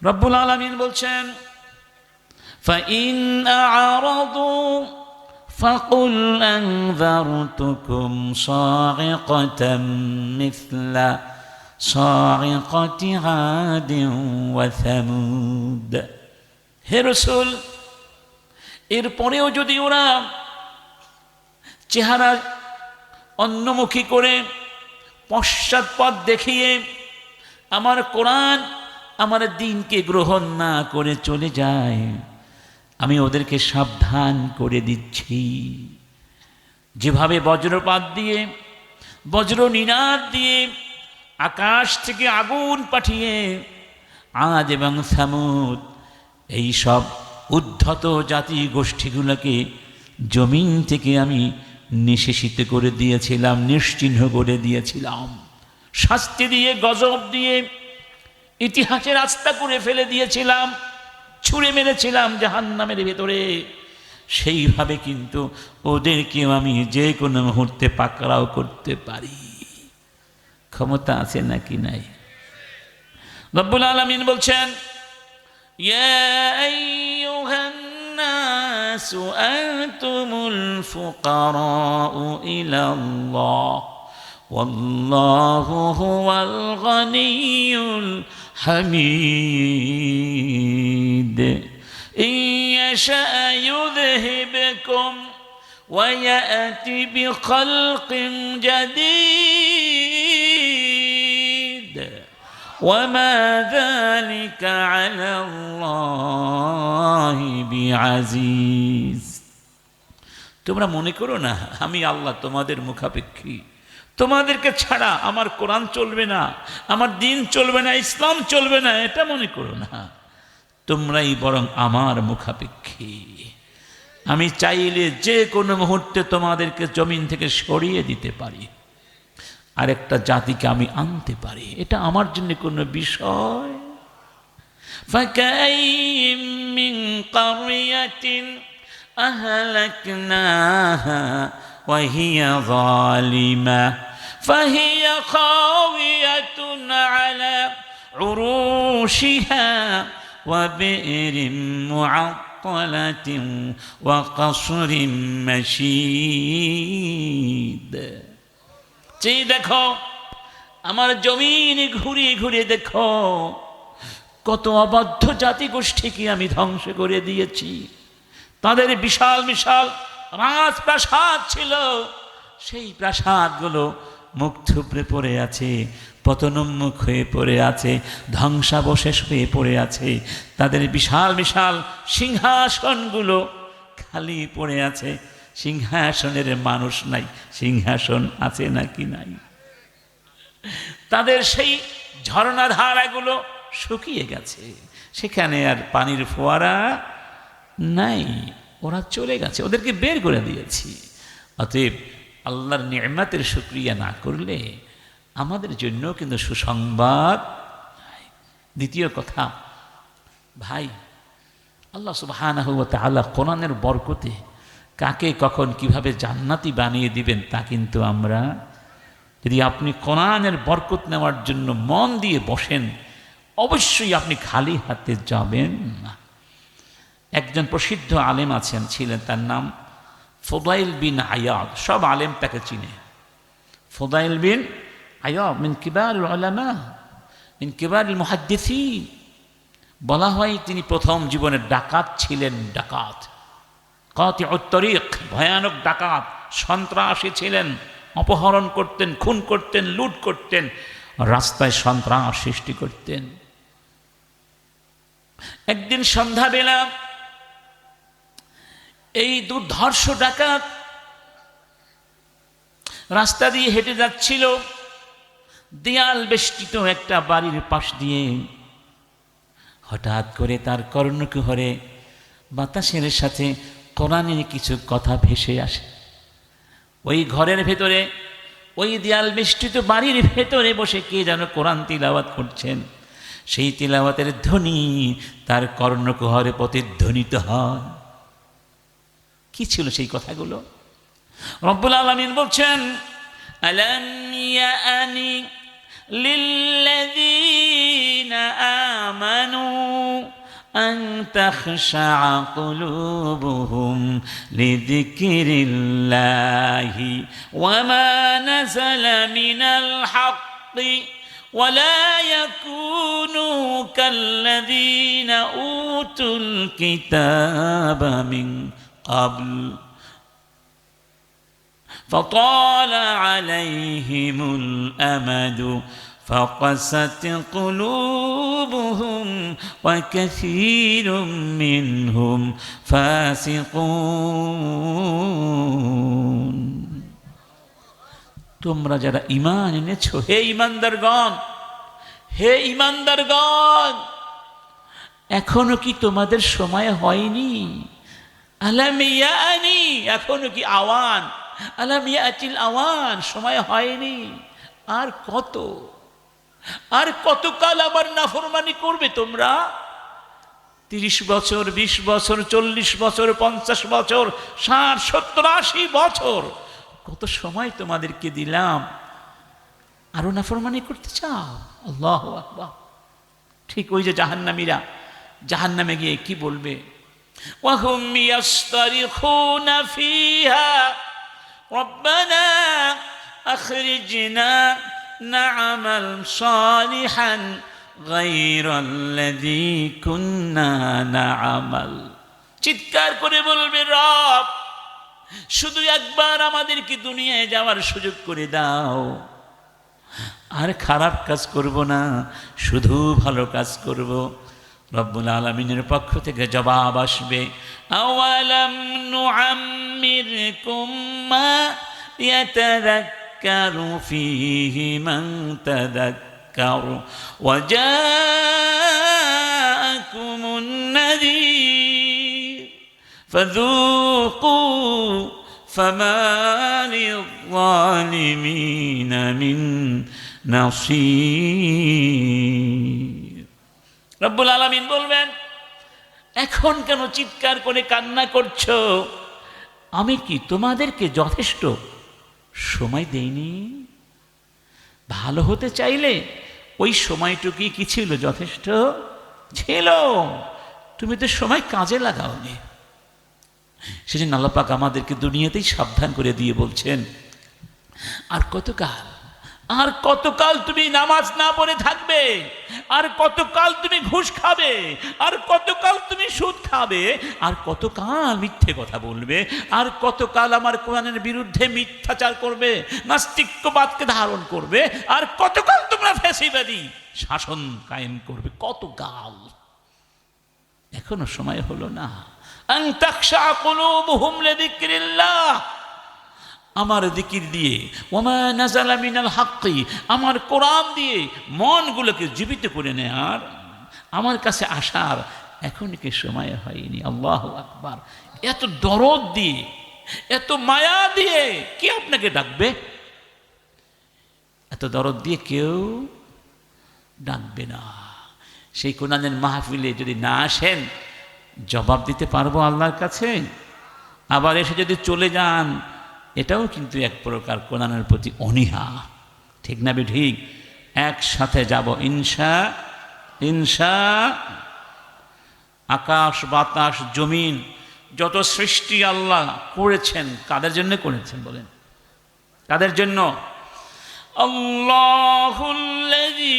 রব্বুল আলামিন বলছেন ফাইন আ'রাদু ফাকুল আনযারতুকুম সা'iকাতাম মিছলা সা'iকাতি আদিন ওয়া সামুদ। হে রাসূল, এরপরেও যদি ওরা চেহারা অন্যমুখী করে পশ্চাৎপদ দেখিয়ে আমার কোরআন আমার দ্বীনকে গ্রহণ না করে চলে যায়, আমি ওদেরকে সাবধান করে দিচ্ছি। যেভাবে বজ্রপাত দিয়ে, বজ্র নিনাদ দিয়ে আকাশ থেকে আগুন পাঠিয়ে আদ এবং সামুদ এই সব উদ্ধত জাতি গোষ্ঠীগুলোকে জমিন থেকে আমি নিঃশেষিত করে দিয়েছিলাম, নিশ্চিহ্ন করে দিয়েছিলাম, শাস্তি দিয়ে, গজব দিয়ে ইতিহাসের রাস্তা করে ফেলে দিয়েছিলাম, ছুঁড়ে মেরেছিলাম জাহান্নামের ভেতরে। সেইভাবে কিন্তু ওদেরকেও আমি যে কোনো মুহূর্তে পাকড়াও করতে পারি। ক্ষমতা আছে নাকি নাই? রব্বুল আলামিন বলছেন ইয়া আইয়ুহান নাসু আনতুমুল ফুকারাউ ইলাল্লাহ ওয়াল্লাহু হুয়াল গনিয়্যুল হামিদ। ইন ইয়াশা ইউযহিবকুম ওয়া ইয়াতি বিখালকিন জাদীদ ওয়ামা যালিকা আলাল্লাহি বিআজিজ। তোমরা মনে করো না আমি আল্লাহ তোমাদের মুখাপেক্ষী, তোমাদেরকে ছাড়া আমার কোরআন চলবে না, আমার দ্বীন চলবে না, ইসলাম চলবে না, এটা মনে করো না। তোমরাই বরং আমার মুখাপেক্ষী। আমি চাইলে যে কোনো মুহূর্তে তোমাদেরকে জমিন থেকে সরিয়ে দিতে পারি, আরেকটা জাতিকে আমি আনতে পারি, এটা আমার জন্য কোনো বিষয়। ফাকাইয়িম মিন ক্বরিয়াতিন আহলাকনাহা ওয়া হিয়া যালিমা ফাহিয়া খাওয়িয়াতুন আলা উরুশিহা ওয়া বি'রিন মুআত্তালাতিন ওয়া কসরিন মাশীদ। চেয়ে দেখো, আমার জমিন ঘুরিয়ে ঘুরিয়ে দেখো, কত অবাধ্য জাতিগোষ্ঠীকে আমি ধ্বংস করে দিয়েছি। তাদের বিশাল বিশাল রাজপ্রাসাদ ছিল, সেই প্রাসাদগুলো মুখ থুবড়ে পড়ে আছে, পতনোন্মুখ হয়ে পড়ে আছে, ধ্বংসাবশেষ হয়ে পড়ে আছে। তাদের বিশাল বিশাল সিংহাসনগুলো খালি পড়ে আছে, সিংহাসনের মানুষ নাই, সিংহাসন আছে নাকি নাই? তাদের সেই ঝর্ণাধারাগুলো শুকিয়ে গেছে, সেখানে আর পানির ফোয়ারা নাই, ওরা চলে গেছে, ওদেরকে বের করে দিয়েছি। অতএব আল্লাহর নিয়ামতের শুকরিয়া না করলে আমাদের জন্য কিন্তু সুসংবাদ। দ্বিতীয় কথা, ভাই, আল্লাহ সুবহানাহু ওয়া তাআলা কোরআনের বরকতে কাকে কখন কিভাবে জান্নাতি বানিয়ে দিবেন তা কিন্তু আমরা, যদি আপনি কোরআনের বরকত নেওয়ার জন্য মন দিয়ে বসেন, অবশ্যই আপনি খালি হাতে যাবেন না। একজন প্রসিদ্ধ আলেম ছিলেন, তার নাম ফুদাইল বিন আয়াদ, সব আলেম তাকে চিনে। ফুদাইল বিন আয়াদ মিন কিবারুল উলামা, মিন কিবারুল মুহাদ্দিসিন। বলা হয় তিনি প্রথম জীবনের ডাকাত ছিলেন, ডাকাত, কাতিউত তরিক, ভয়ানক ডাকাত, সন্ত্রাসী ছিলেন, অপহরণ করতেন, খুন করতেন, লুট করতেন, রাস্তায় সন্ত্রাস সৃষ্টি করতেন। একদিন সন্ধ্যাবেলা এই দুর্ধর্ষ ডাকাত রাস্তা দিয়ে হেঁটে যাচ্ছিল, দেয়াল বেষ্টিত একটা বাড়ির পাশ দিয়ে। হঠাৎ করে তার কর্ণকুহরে বাতাসের সাথে কোরআনের কিছু কথা ভেসে আসে। ওই ঘরের ভেতরে, ওই দেয়াল বেষ্টিত বাড়ির ভেতরে বসে কে যেন কোরআন তিলাওয়াত করছেন। সেই তিলাওয়াতের ধ্বনি তার কর্ণকুহরে প্রতিধ্বনিত হয়। কি ছিল সেই কথাগুলো? রব্বুল আলামিন বলছেন আলাম ইয়ানি লিল্লাযীনা আমানু أن تخشع قلوبهم لذكر الله وما نزل من الحق ولا يكونوا كالذين أوتوا الكتاب من قبل فطال عليهم الأمد فقست قلوبهم وكثير منهم فاسقون তোমরা যারা ঈমান এনেছো, হে ঈমানদারগণ, হে ঈমানদারগণ, এখনো কি তোমাদের সময় হয়নি? আলাম ইয়ানি, এখনো কি আওয়ান, আলাম ইয়াতিল আওয়ান, সময় হয়নি? আর কতকাল আমার নাফরমানি করবে তোমরা? 30 বছর, 20 বছর, 40 বছর, 50 বছর, 60, 70, 80 বছর, কত সময় তোমাদেরকে দিলাম, আরো নাফরমানি করতে চাও? আল্লাহু আকবার। ঠিক ওই যে জাহান্নামীরা জাহান্নামে গিয়ে কি বলবে? ওয়াহুম ইয়াসতারিখুনা ফিহা রব্বানা আখরিজনা না'মাল সালিহান গায়রাল্লাযী কুন্না না'মাল। চিৎকার করে বলবে, রব, শুধু একবার আমাদেরকে দুনিয়ায় যাওয়ার সুযোগ করে দাও, আর খারাপ কাজ করব না, শুধু ভালো কাজ করব। রব্বুল আলামিনের পক্ষ থেকে জবাব আসবে, আওয়ালাম নুআম্মিরকুম মা ইয়াতাযাক্কারু ফীহি মান তাযাক্কারু ওয়া জাআকুমুন নাযীর ফাযূকু ফামা লিয-যালিমিনা মিন নাসীর। রব্বুল আলামিন বলবেন, এখন কেন চিৎকার করে কান্না করছো? আমি কি তোমাদেরকে যথেষ্ট সময় দেইনি? ভালো হতে চাইলে ওই সময়টুকুই কি ছিল? যথেষ্ট ছিল। তুমি তো সময় কাজে লাগাওনি। সেজন্য আল্লাহ পাক আমাদেরকে দুনিয়াতেই সাবধান করে দিয়ে বলছেন, আর কতকাল তুমি নামাজ না পড়ে থাকবে? আর কতকাল তুমি ঘুষ খাবে? আর কতকাল তুমি সুদ খাবে? আর কতকাল মিথ্যে কথা বলবে? আর কতকাল আমার কোরআনের বিরুদ্ধে মিথ্যাচার করবে, নাস্তিক্যবাদকে ধারণ করবে? আর কতকাল তোমরা ফ্যাসিবাদী শাসন কায়েম করবে? কতকাল? এখনো সময় হলো না। আন তাখশা কুলুবুহুম লিযিকরিল্লাহ, আমার জিকির দিয়ে, ওমা নাযালা মিনাল হাক্কি, আমার কোরআন দিয়ে মনগুলোকে জীবিত করে নেয়ার, আমার কাছে আসার এখন কি সময় হয়নি? আল্লাহু আকবার। এত দরদ দিয়ে, এত মায়া দিয়ে কে আপনাকে ডাকবে? এত দরদ দিয়ে কেউ ডাকবে না। সেই কোরআনের মাহফিলে যদি না আসেন, জবাব দিতে পারবো আল্লাহর কাছে? আবার এসে যদি চলে যান, এটাও কিন্তু এক প্রকার কোরআনের প্রতি অনীহা। ঠিক না ঠিক? একসাথে যাব ইনশা। আকাশ, বাতাস, জমিন, যত সৃষ্টি আল্লাহ করেছেন, কাদের জন্য করেছেন বলেন? কাদের জন্য? আল্লাহুল্লাযী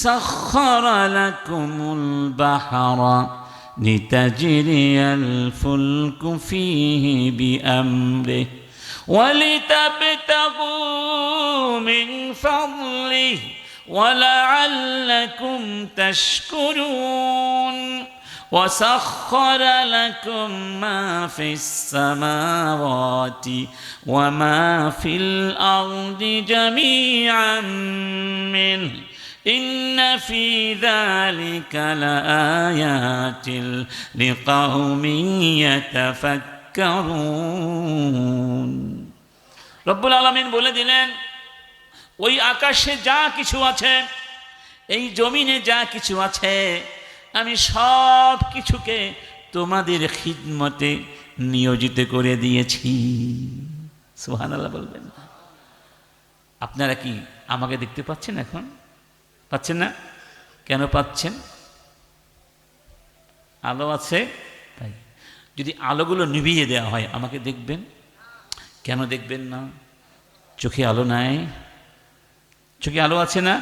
সাখখারা লাকুমুল বাহরা لتجري الفلك فيه بأمره ولتبتغوا من فضله ولعلكم تشكرون وسخر لكم ما في السماوات وما في الأرض جميعا منه إن في ذلك لآيات لقوم يتفكرون। রব্বুল আলামিন বলে দিলেন, ওই আকাশে যা কিছু আছে, এই জমিনে যা কিছু আছে, আমি সব কিছুকে তোমাদের খিদমতে নিয়োজিত করে দিয়েছি। সুবহানাল্লাহ বলবেন। আপনারা কি আমাকে দেখতে পাচ্ছেন? এখন পাচ্ছেন না? কেন পাচ্ছেন? আলো আছে তাই। যদি আলোগুলো নিভিয়ে দেওয়া হয় আমাকে দেখবেন? কেন দেখবেন না? চোখে আলো নাই? চোখে আলো আছে না?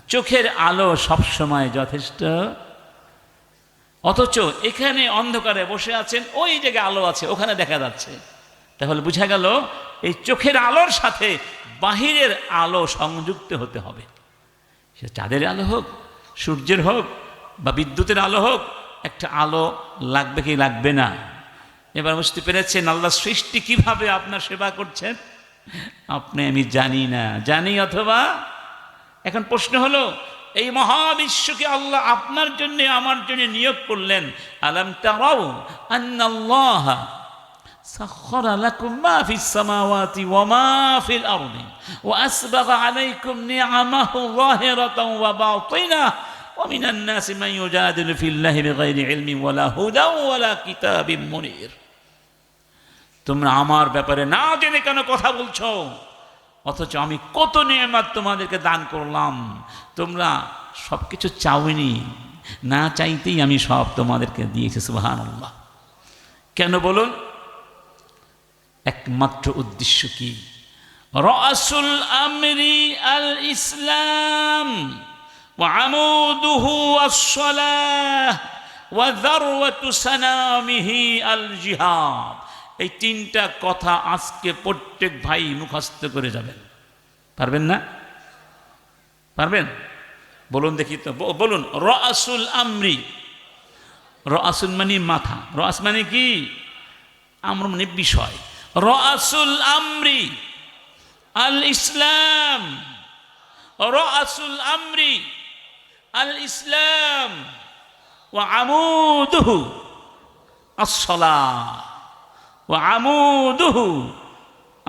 চোখের আলো সবসময় যথেষ্ট, অথচ এখানে অন্ধকারে বসে আছেন, ওই জায়গায় আলো আছে, ওখানে দেখা যাচ্ছে। তাহলে বোঝা গেল এই চোখের আলোর সাথে বাহিরের আলো সংযুক্ত হতে হবে। সে চাঁদের আলো হোক, সূর্যের হোক, বা বিদ্যুতের আলো হোক, একটা আলো লাগবে কি লাগবে না? এবার বুঝতে পেরেছেন আল্লাহ সৃষ্টি কিভাবে আপনার সেবা করছেন? আপনি আমি জানি না, জানি অথবা। এখন প্রশ্ন হলো, এই মহাবিশ্বকে আল্লাহ আপনার জন্য আমার জন্য নিয়োগ করলেন। আলাম তারাউ আন্নাল্লাহা সাখখারা লাকুম মা ফিস সামাওয়াতি ওয়া মা ফিল আরদি ওয়া আসবাগা আলাইকুম নি'আমাহু যাহিরাতাও ওয়া বাতিনাহ ওয়া মিনান নাসি মান ইউজাদিলু ফিল্লাহি বিগাইরি ইলমিন ওয়ালা হুদাও ওয়ালা কিতাবিম মুনির। তোমরা আমার ব্যাপারে না জেনে কেন কথা বলছো? অথচ আমি কত নেয়ামত তোমাদেরকে দান করলাম, তোমরা সব কিছু চাওনি, না চাইতেই আমি সব তোমাদেরকে দিয়েছি। সুবহানাল্লাহ। কেন বলুন? একমাত্র উদ্দেশ্য কি? রাসুল আমরি আল ইসলাম ওয়া আমুদুহু আস-সালাহ ওয়া যারওয়াতু সানামিহি আল জিহাদ। এই তিনটা কথা আজকে প্রত্যেক ভাই মুখস্থ করে যাবেন। পারবেন না? পারবেন? বলুন দেখি তো, বলুন। রাসুল আমরি, রাসুল মানে মাথা, রাস মানে কি? আমর মানে বিষয়। রাসুল আমরি আল ইসলাম, রাসুল আমরি আল ইসলাম ওয়া আমুদুহু আস-সালাহ ওয়া আমুদুহু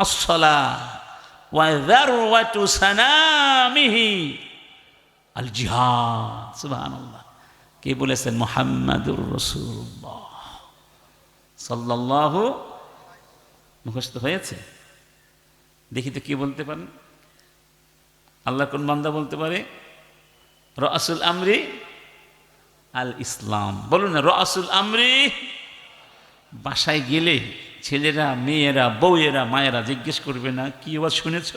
আস-সালাহ ওয়া যারওয়াতু সানামিহি আল জিহাদ। সুবহানাল্লাহ। কে বলেছেন? মুহাম্মাদুর রাসূলুল্লাহ সাল্লাল্লাহু। মুখস্থ হয়েছে? দেখি তো কে বলতে পারেন? আল্লাহ কোন বান্দা বলতে পারে রাসুল আমরি আল ইসলাম? বলুন না, রাসুল আমরি। বাসায় গেলে ছেলেরা, মেয়েরা, বউয়েরা, মায়েরা জিজ্ঞেস করবে না কি ওয়াজ শুনেছ?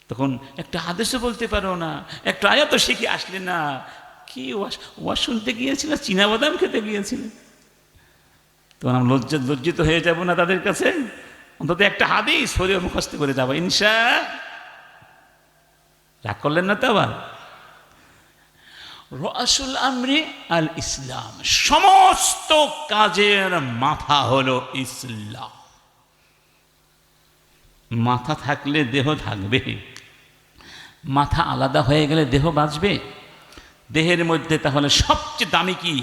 তখন একটা হাদিসও বলতে পারো না, একটা আয়াতও শিখে আসলে না, কি ওয়াজ শুনতে গিয়েছিলে? চীনা বাদাম খেতে গিয়েছিলে? তখন আমি লজ্জিত হয়ে যাব না তাদের কাছে? অন্তত একটা হাদিস হলেও মুখস্থ করে যাবো ইনশা। রাগ করলেন না তো আবার? রাসুল আমরি আল ইসলাম, সমস্ত কাজের মাথা হলো ইসলাম। মাথা থাকলে দেহ থাকবে, মাথা আলাদা হয়ে গেলে দেহ বাঁচবে? দেহের মধ্যে তাহলে সবচেয়ে দামি কি?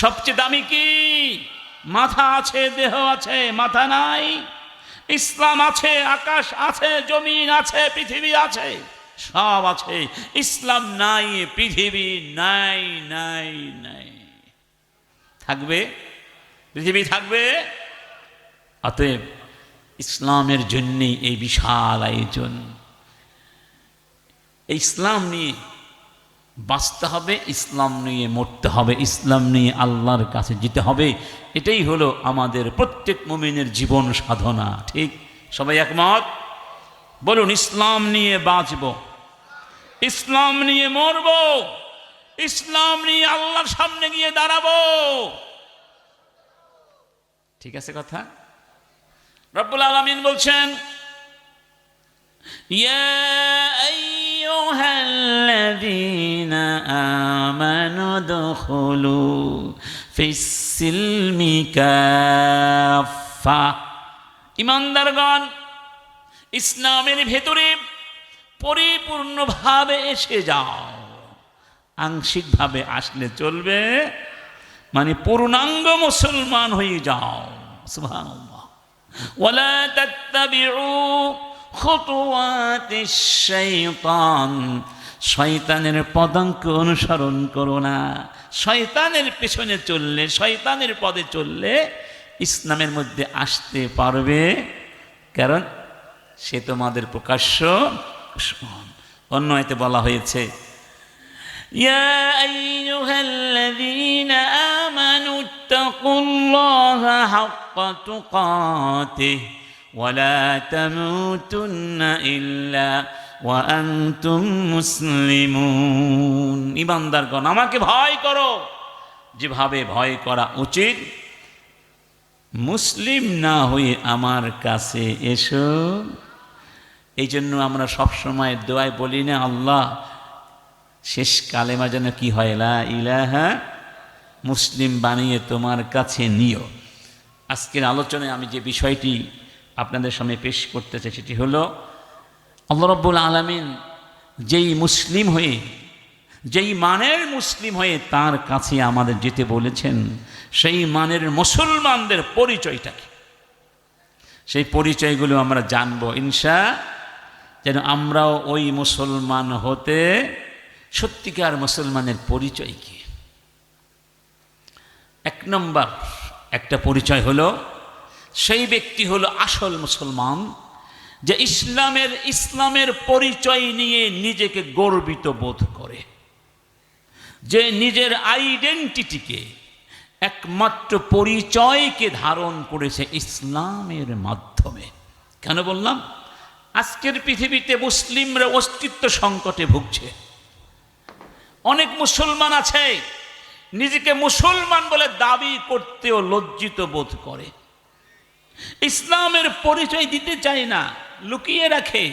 সবচেয়ে দামি কি? মাথা আছে, দেহ আছে, মাথা নাই। ইসলাম আছে, আকাশ আছে, জমিন আছে, পৃথিবী আছে, সব আছে। ইসলাম নাই, পৃথিবী নাই, নাই, নাই। থাকবে? পৃথিবী থাকবে? অতএব ইসলামের জন্যেই এই বিশাল আয়োজন। এই ইসলাম নিয়ে বাঁচতে হবে, ইসলাম নিয়ে মরতে হবে, ইসলাম নিয়ে আল্লাহর কাছে যেতে হবে। এটাই হলো আমাদের প্রত্যেক মুমিনের জীবন সাধনা। ঠিক? সবাই একমত? বলুন, ইসলাম নিয়ে বাঁচব, ইসলাম নিয়ে মরব, ইসলাম নিয়ে আল্লাহর সামনে গিয়ে দাঁড়াবো। ঠিক আছে কথা? রব্বুল আলামিন বলছেন, ইয়া আইয়ুহাল্লাযীনা আমানু দুখুলু ফিস-সিলমি কাফা। ঈমানদারগণ, ইসলামের ভেতরে পরিপূর্ণভাবে এসে যাও। আংশিকভাবে আসলে চলবে, মানে পূর্ণাঙ্গ মুসলমান হয়ে যাও। সুবহানাল্লাহ। ওয়ালা তাত্তাবিউ খুতুওয়াতিশ শাইতান, শয়তানের পদাঙ্ক অনুসরণ করো না। শয়তানের পেছনে চললে, শয়তানের পদে চললে ইসলামের মধ্যে আসতে পারবে, কারণ সে তোমাদের প্রকাশ্য দুশমন। অন্য আয়াতে বলা হয়েছে, ইয়া আইয়ুহাল্লাযীনা ইত্তাকুল্লাহা হাক্কা তুকাতিহি ওয়ালা তামুতুন্না ইল্লা ওয়া আনতুম মুসলিমুন। ঈমানদারগণ, আমাকে ভয় করো যেভাবে ভয় করা উচিত, মুসলিম না হয়ে আমার কাছে এসো। এই জন্য আমরা সবসময় দোয়ায় বলি না, আল্লাহ শেষ কালেমা যেন কি হয়, লা ইলাহা, মুসলিম বানিয়ে তোমার কাছে নিও। আজকের আলোচনায় আমি যে বিষয়টি আপনাদের সামনে পেশ করতে চাই সেটি হলো, আল্লাহ রাব্বুল আলামিন যেই মুসলিম হয়ে, যেই মানের মুসলিম হয়ে তার কাছে আমাদের যেতে বলেছেন, সেই মানের মুসলমানদের পরিচয়টা কি, সেই পরিচয়গুলো আমরা জানবো যেন আমরাও ওই মুসলমান হতে, সত্যিকার মুসলমানের পরিচয় কি। এক নম্বর একটা পরিচয় হলো, সেই ব্যক্তি হলো আসল মুসলমান যে ইসলামের পরিচয় নিয়ে নিজেকে গর্বিত বোধ করে, যে নিজের আইডেন্টিটিকে, একমাত্র পরিচয়কে ধারণ করেছে ইসলামের মাধ্যমে। কেন বললাম? আজকের পৃথিবীতে মুসলিমরা অস্তিত্ব সংকটে ভুগছে। অনেক মুসলমান আছে নিজেকে মুসলমান বলে দাবি করতেও লজ্জিত বোধ করে, ইসলামের পরিচয় দিতে চায় না, লুকিয়ে রাখে।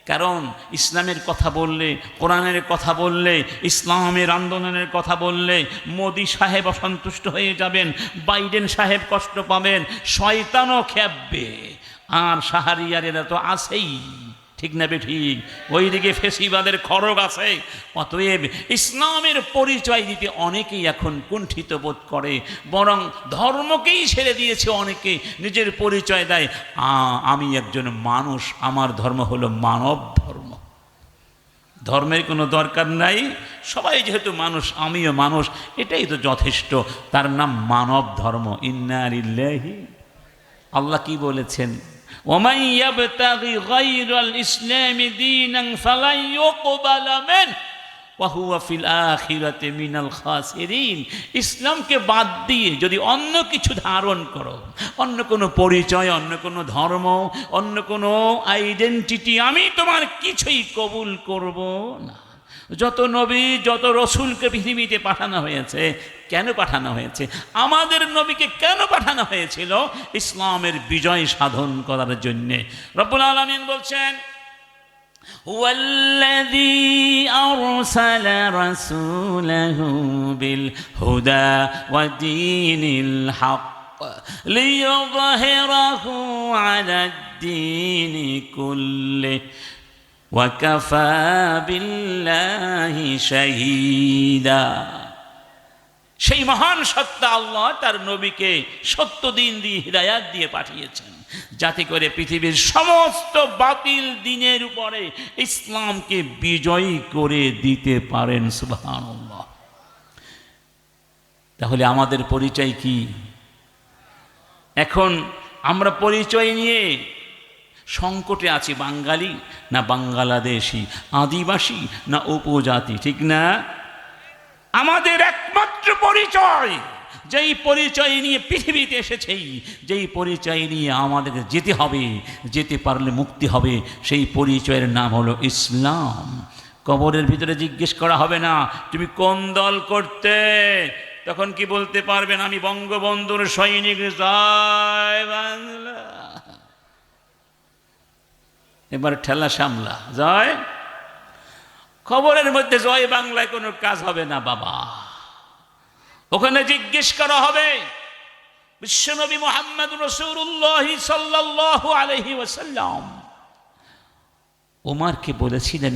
কারণ ইসলামের কথা বললে, কোরআনের কথা বললে, ইসলামের আন্দোলনের কথা বললে মোদি সাহেব অসন্তুষ্ট হয়ে যাবেন, বাইডেন সাহেব কষ্ট পাবেন, শয়তানও খেপবে, আর শাহরিয়ারেরা তো আছেই, ঠিক না বেঠিক? ওইদিকে ফেসিবাদের খড়গ আছে। অতএব ইসলামের পরিচয় দিতে অনেকেই এখন কুণ্ঠিত বোধ করে, বরং ধর্মকেই ছেড়ে দিয়েছে অনেকে। নিজের পরিচয় দেয়, আমি একজন মানুষ, আমার ধর্ম হলো মানব ধর্ম, ধর্মের কোনো দরকার নাই, সবাই যেহেতু মানুষ, আমিও মানুষ, এটাই তো যথেষ্ট, তার নাম মানব ধর্ম। ইন্না লিল্লাহি, আল্লাহ কি বলেছেন? ومن يبتغي غير الإسلام دينا فلن يقبل منه وهو في الآخرة من الخاسرين। ইসলামকে বাদ দিয়ে যদি অন্য কিছু ধারণ করো, অন্য কোনো পরিচয়, অন্য কোনো ধর্ম, অন্য কোনো আইডেন্টিটি, আমি তোমার কিছুই কবুল করব না। যত নবী, যত রসুলকে পৃথিবীতে পাঠানো হয়েছে, কেন পাঠানো হয়েছে? আমাদের নবীকে কেন পাঠানো হয়েছিল? ইসলামের বিজয় সাধন করার জন্যে। রব্বুল আলামিন বলছেন, ওয়াল্লাযী আরসালা রাসূলাহু বিল হুদা ওয়া দীনিল হক লিইয়ুযহিরাহু আলাদ-দীনি কুল্লিহি ওয়াকাফা বিল্লাহি শাহীদা। সেই মহান সত্তা আল্লাহ তার নবীকে সত্য দিন দিয়ে, হিদায়াত দিয়ে পাঠিয়েছেন, যাতে করে পৃথিবীর সমস্ত বাতিল দিনের উপরে ইসলামকে বিজয়ী করে দিতে পারেন। সুবহানাল্লাহ। তাহলে আমাদের পরিচয় কি? এখন আমরা পরিচয় নিয়ে সংকটে আছি, বাঙালি না বাংলাদেশি, আদিবাসী না উপজাতি, ঠিক না? আমাদের একমাত্র পরিচয়, যেই পরিচয় নিয়ে পৃথিবীতে এসেছে, যেই পরিচয় নিয়ে আমাদের যেতে হবে, যেতে পারলে মুক্তি হবে, সেই পরিচয়ের নাম হলো ইসলাম। কবরের ভিতরে জিজ্ঞেস করা হবে না তুমি কোন দল করতে, তখন কি বলতে পারবেন? আমি বঙ্গবন্ধুর সৈনিক, জয় বাংলা। এবার ঠেলা সামলা, জয়। খবরের মধ্যে জয় বাংলায় কোনো কাজ হবে না বাবা। ওখানে জিজ্ঞেস করা হবে বিশ্বনবী মুহাম্মদ রাসূলুল্লাহ সাল্লাল্লাহু আলাইহি ওয়াসাল্লাম ওমরকে বলেছিলেন,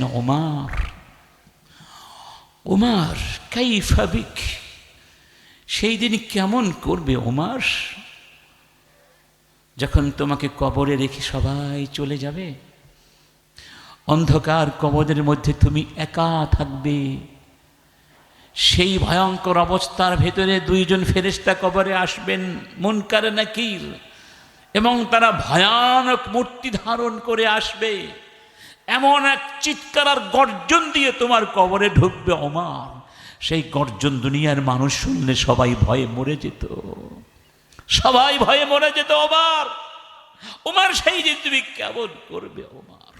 ওমর কাইফা বিক, সেই দিন কেমন করবে ওমর, যখন তোমাকে কবরে রেখে সবাই চলে যাবে, অন্ধকার কবরের মধ্যে তুমি একা থাকবে। সেই ভয়ঙ্কর অবস্থার ভেতরে দুইজন ফেরেশতা কবরে আসবেন, মুনকার নাকির, এবং তারা ভয়ানক মূর্তি ধারণ করে আসবে। এমন এক চিৎকার আর গর্জন দিয়ে তোমার কবরে ঢুকবে ওমর, সেই গর্জন দুনিয়ার মানুষ শুনলে সবাই ভয়ে মরে যেত। সবাই ভয়ে মরে যেত ওমর। ওমর সেই দিন তুমি কেমন করবে ওমর?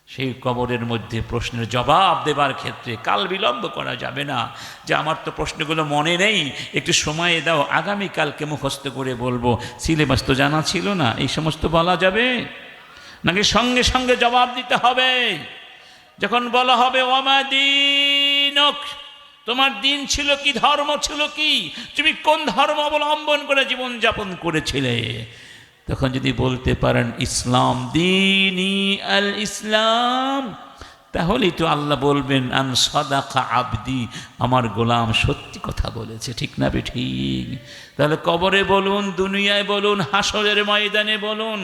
সেই কবরের মধ্যে প্রশ্নের জবাব দেবার ক্ষেত্রে কাল বিলম্ব করা যাবে না, যে আমার তো প্রশ্নগুলো মনে নেই, একটু সময় দাও, আগামীকালকে মুখস্থ করে বলবো, সিলেবাস তো জানা ছিল না, এই সমস্ত বলা যাবে নাকি সঙ্গে সঙ্গে জবাব দিতে হবে? যখন বলা হবে ওমা দীনুক, তোমার দিন ছিল কি, ধর্ম ছিল কি, তুমি কোন ধর্ম অবলম্বন করে জীবনযাপন করেছিলে, তখন যদি বলতে পারেন ইসলাম, দীনি আল ইসলাম, তাহলেই তো আল্লাহ বলবেন আন সাদাকা আবদি, আমার গোলাম সত্যি কথা বলেছে। ঠিক না বেঠিক? তাহলে কবরে বলুন, দুনিয়ায় বলুন, হাসরের ময়দানে বলুন,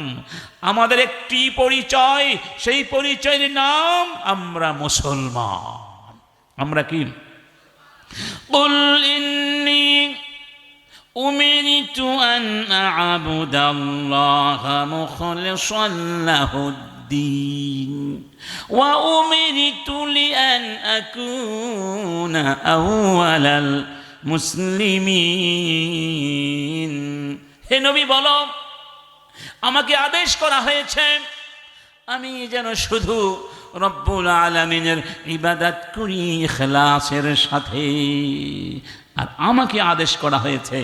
আমাদের একটি পরিচয়, সেই পরিচয়ের নাম আমরা মুসলমান। আমরা কি? কুল ইন্নী উমিরতু আন আ'বুদাল্লাহা মুখলিসান লাহুদ-দীন ওয়া উমিরতু লিআন আকুনা আউওয়ালাল মুসলিমিন। হে নবী বলো, আমাকে আদেশ করা হয়েছে আমি যেন শুধু রব্বুল আলামিনের ইবাদত করি ইখলাসের সাথে, আর আমাকে আদেশ করা হয়েছে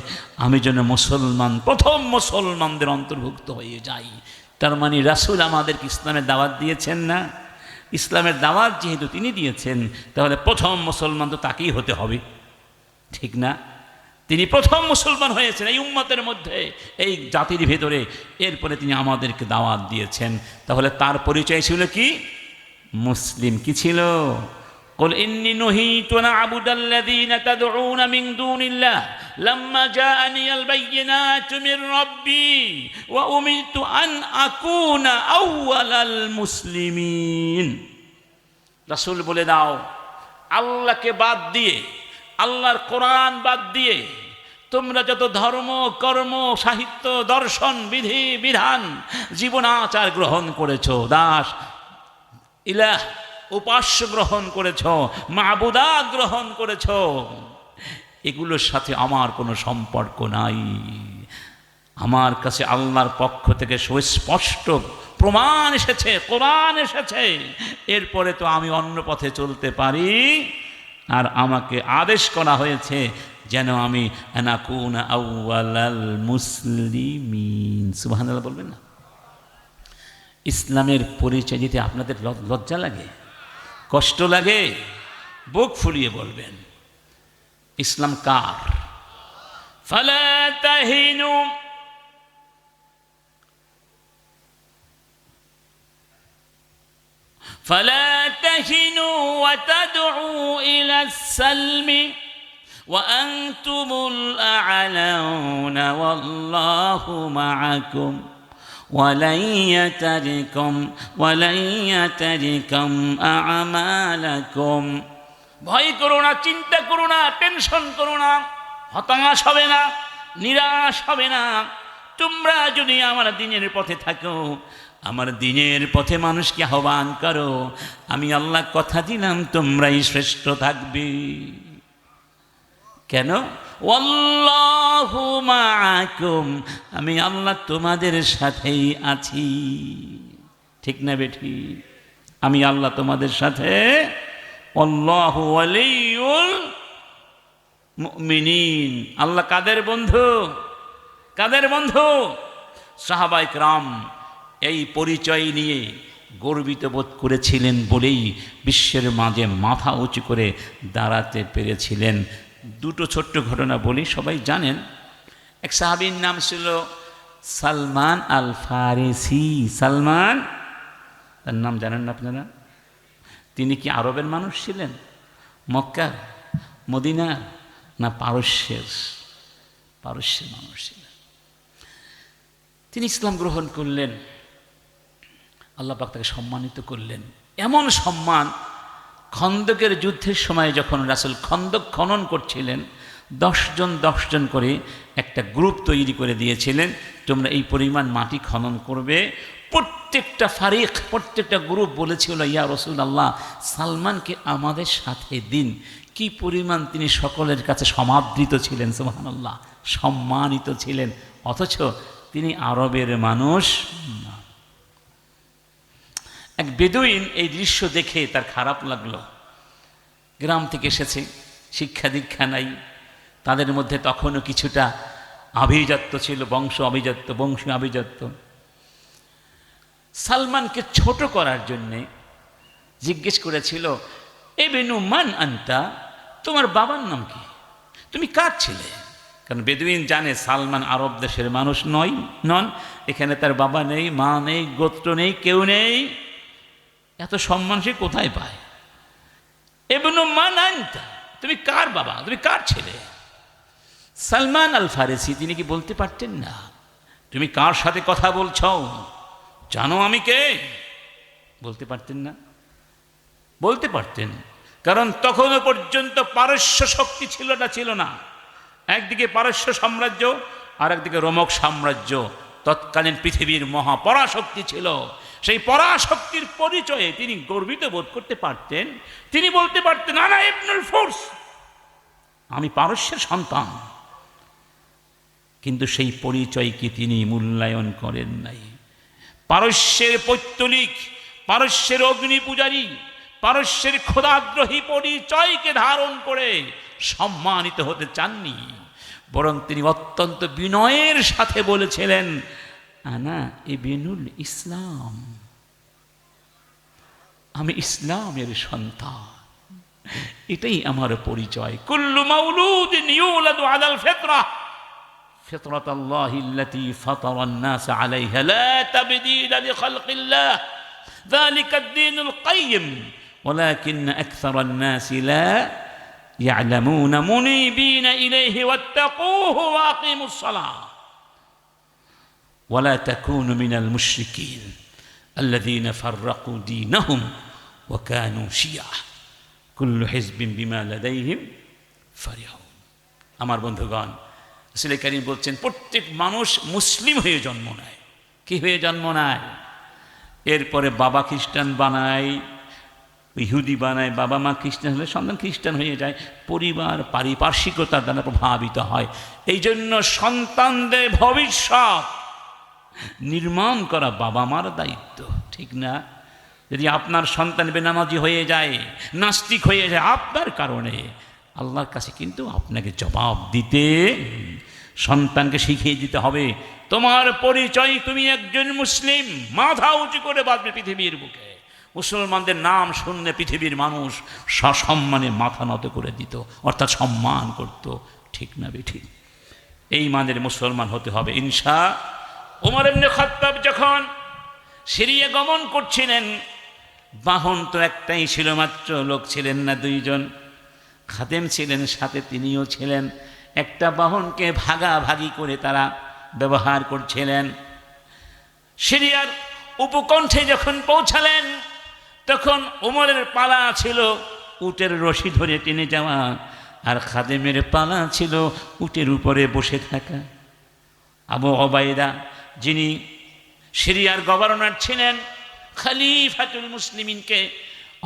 আমি যেন মুসলমান, প্রথম মুসলমানদের অন্তর্ভুক্ত হয়ে যাই। তার মানে রাসূল আমাদেরকে ইসলামের দাওয়াত দিয়েছেন না? ইসলামের দাওয়াত যেহেতু তিনি দিয়েছেন, তাহলে প্রথম মুসলমান তো তাকেই হতে হবে, ঠিক না? তিনি প্রথম মুসলমান হয়েছেন এই উম্মতের মধ্যে, এই জাতির ভেতরে, এরপরে তিনি আমাদেরকে দাওয়াত দিয়েছেন। তাহলে তার পরিচয় ছিল কি? মুসলিম। কি ছিল? قل إني نهيت أن أعبد الذين تدعون من دون الله لما جاءني البينات من ربي وأمرت أن أكون أول المسلمين। রাসূল বলে দাও, আল্লাহকে বাদ দিয়ে, আল্লাহর কোরআন বাদ দিয়ে তোমরা যত ধর্ম, কর্ম, সাহিত্য, দর্শন, বিধি বিধান, জীবনাচার গ্রহণ করেছ, দাস ইলাহ উপাস্য গ্রহণ করেছ, মাবুদাত গ্রহণ করেছ, এগুলোর সাথে আমার কোনো সম্পর্ক নাই। আমার কাছে আল্লাহর পক্ষ থেকে সুস্পষ্ট প্রমাণ এসেছে, কোরআন এসেছে, এরপরে তো আমি অন্য পথে চলতে পারি। আর আমাকে আদেশ করা হয়েছে যেন আমি আনাকুনা আউওয়ালাল মুসলিমিন। সুবহানাল্লাহ বলবেন না? ইসলামের পরিচয় দিতে আপনাদের লজ্জা লাগে, কষ্ট লাগে? বুক ফুলিয়ে বলবেন ইসলাম কার? ফালা তাহিনু فلا تهنوا وتدعوا إلى السلم وأنتم الأعلون والله معكم ولن يتركم أعمالكم। ভয় করো না, চিন্তা করো না, টেনশন করো না, হতাশ হবে না, নিরাশ হবে না। তোমরা যদি আমার দ্বীনের পথে থাকো, আমার দ্বীনের পথে মানুষকে আহ্বান করো, আমি আল্লাহ কথা দিলাম তোমরাই শ্রেষ্ঠ থাকবে। কেন? ওয়াল্লাহু মাআকুম, আমি আল্লাহ তোমাদের সাথেই আছি। ঠিক না বেঠি? আমি আল্লাহ তোমাদের সাথে। আল্লাহু ওয়ালিউল মুমিনিন, আল্লাহ কাদের বন্ধু? কাদের বন্ধু? সাহাবায়ে কেরাম এই পরিচয় নিয়ে গর্বিত বোধ করেছিলেন বলেই বিশ্বের মাঝে মাথা উঁচু করে দাঁড়াতে পেরেছিলেন। দুটো ছোট্ট ঘটনা বলি, সবাই জানেন। এক সাহাবীর নাম ছিল সালমান আল ফারিসি। সালমান, তার নাম জানেন না আপনারা? তিনি কি আরবের মানুষ ছিলেন? মক্কার, মদিনার, না পারস্যের? পারস্যের মানুষ ছিলেন। তিনি ইসলাম গ্রহণ করলেন, আল্লাহ পাক তাকে সম্মানিত করলেন। এমন সম্মান, খন্দকের যুদ্ধের সময় যখন রাসূল খন্দক খনন করছিলেন, 10 জন করে একটা গ্রুপ তৈরি করে দিয়েছিলেন, তোমরা এই পরিমাণ মাটি খনন করবে, প্রত্যেক প্রত্যেকটা ফারিক, প্রত্যেকটা গ্রুপ বলেছিল, ইয়া রাসূলুল্লাহ, সালমানকে আমাদের সাথে দিন। কি পরিমাণ তিনি সকলের কাছে সমাদৃত ছিলেন, সুবহানাল্লাহ, সম্মানিত ছিলেন, অথচ তিনি আরবের মানুষ না। এক বেদুইন এই দৃশ্য দেখে তার খারাপ লাগলো। গ্রাম থেকে এসেছে, শিক্ষা দীক্ষা নাই, তাদের মধ্যে তখনও কিছুটা আভিজাত্য ছিল, বংশীয় আভিজাত্য। সালমানকে ছোট করার জন্যে জিজ্ঞেস করেছিল, এ বেনু মান আনতা, তোমার বাবার নাম কি, তুমি কার ছেলে? কারণ বেদুইন জানে সালমান আরব দেশের মানুষ নন, এখানে তার বাবা নেই, মা নেই, গোত্র নেই, কেউ নেই, এত সম্মান সে কোথায় পায়? এ বেনু মান আনতা, তুমি কার বাবা, তুমি কার ছেলে? সালমান আল ফারিসি তিনি কি বলতে পারতেন না, তুমি কার সাথে কথা বলছ, জানো আমি কে? বলতে পারতেন না? বলতে পারতেন, কারণ তখনও পর্যন্ত পারস্য শক্তি ছিল না। একদিকে পারস্য সাম্রাজ্য, আর একদিকে রোমক সাম্রাজ্য, তৎকালীন পৃথিবীর মহাপরাশক্তি ছিল। সেই পরাশক্তির পরিচয়ে তিনি গর্বিত বোধ করতে পারতেন। তিনি বলতে পারতেন, আনা ইবনুল ফুরস, আমি পারস্যের সন্তান। কিন্তু সেই পরিচয়কে তিনি মূল্যায়ন করেন নাই। পারস্যের পৈত্তলিক, পারস্যের অগ্নি পূজারী, পারস্যের খোদাদ্রোহী পরিচয়কে ধারণ করে সম্মানিত হতে চাননি, বরং তিনি অত্যন্ত বিনয়ের সাথে বলেছিলেন, আনা ইবনুল ইসলাম, আমি ইসলামের সন্তান, এটাই আমার পরিচয়। কুল্লু মাউলুদিন ইউলাদু আলাল ফিতরাহ, ফিতরাতাল্লাহি আল্লাতী ফাতারান নাস আলাইহা লা তাবদীলা লিখালকিল্লাহ, যালিকা আদ-দীনুল কাইয়্যিম ওয়ালাকিন আকসারান নাস লা ইয়ালামুনা মুনিবিনা ইলাইহি ওয়াত্তাকুহু ওয়া আকিমুস সালাহ ওয়া লা তাকুনু মিনাল মুশরিকিন আল্লাযীনা ফাররাকু দীনাহুম ওয়া কানু শিয়া কুল্লু হিজবিন বিমা লাদাইহিম ফারিহুন। আমার বন্ধুগণ, রাসূল কারীম বলছেন, প্রত্যেক মানুষ মুসলিম হয়ে জন্ম নেয়। কি হয়ে জন্ম নেয়? এরপরে বাবা খ্রিস্টান বানায়, ইহুদি বানায়, বাবা মা খ্রিস্টান হলে সন্তান খ্রিস্টান হয়ে যায়। পরিবার পারিপার্শ্বিকতার দ্বারা প্রভাবিত হয়। এই জন্য সন্তানদের ভবিষ্যৎ নির্মাণ করা বাবা মার দায়িত্ব, ঠিক না? যদি আপনার সন্তান বেনামাজি হয়ে যায়, নাস্তিক হয়ে যায় আপনার কারণে, আল্লাহর কাছে কিন্তু আপনাকে জবাব দিতে, সন্তানকে শিখিয়ে দিতে হবে, তোমার পরিচয় তুমি একজন মুসলিম। মাথা উঁচু করে বাঁচবে পৃথিবীর বুকে। মুসলমানদের নাম শুনলে পৃথিবীর মানুষ সসম্মানে মাথা নত করে দিত, অর্থাৎ সম্মান করত, ঠিক না বেঠিক? এই মানের মুসলমান হতে হবে ইনশা। ওমর ইবনে খাত্তাব যখন সিরিয়া গমন করছিলেন, বাহন তো একটাই ছিল মাত্র, লোক ছিলেন না দুইজন, খাদেম ছিলেন সাথে, তিনিও ছিলেন। একটা বাহনকে ভাগাভাগি করে তারা ব্যবহার করছিলেন। সিরিয়ার উপকণ্ঠে যখন পৌঁছালেন, তখন ওমরের পালা ছিল উটের রশি ধরে টেনে যাওয়া, আর খাদেমের পালা ছিল উটের উপরে বসে থাকা। আবু ওবায়দা, যিনি সিরিয়ার গভর্নর ছিলেন, খলিফাতুল মুসলিমিনকে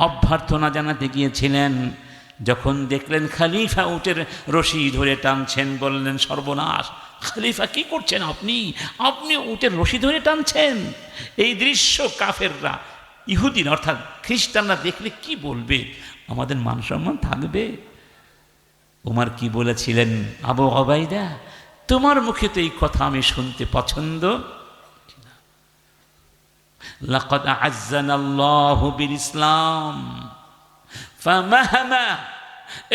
অভ্যর্থনা জানাতে গিয়েছিলেন। যখন দেখলেন খলিফা উটের রশি ধরে টানছেন, বললেন, সর্বনাশ, খলিফা কি করছেন আপনি? আপনি উটের রশি ধরে টানছেন। এই দৃশ্য কাফেররা, ইহুদিন অর্থাৎ খ্রিস্টানরা দেখলে কি বলবে? আমাদের মান সম্মান থাকবে? ওমর কি বলেছিলেন, আবু ওবায়দা, তোমার মুখে তো এই কথা আমি শুনতে পছন্দ। লাকাদ আ'আজ্জানাল্লাহু বিল ইসলাম ফামাহমা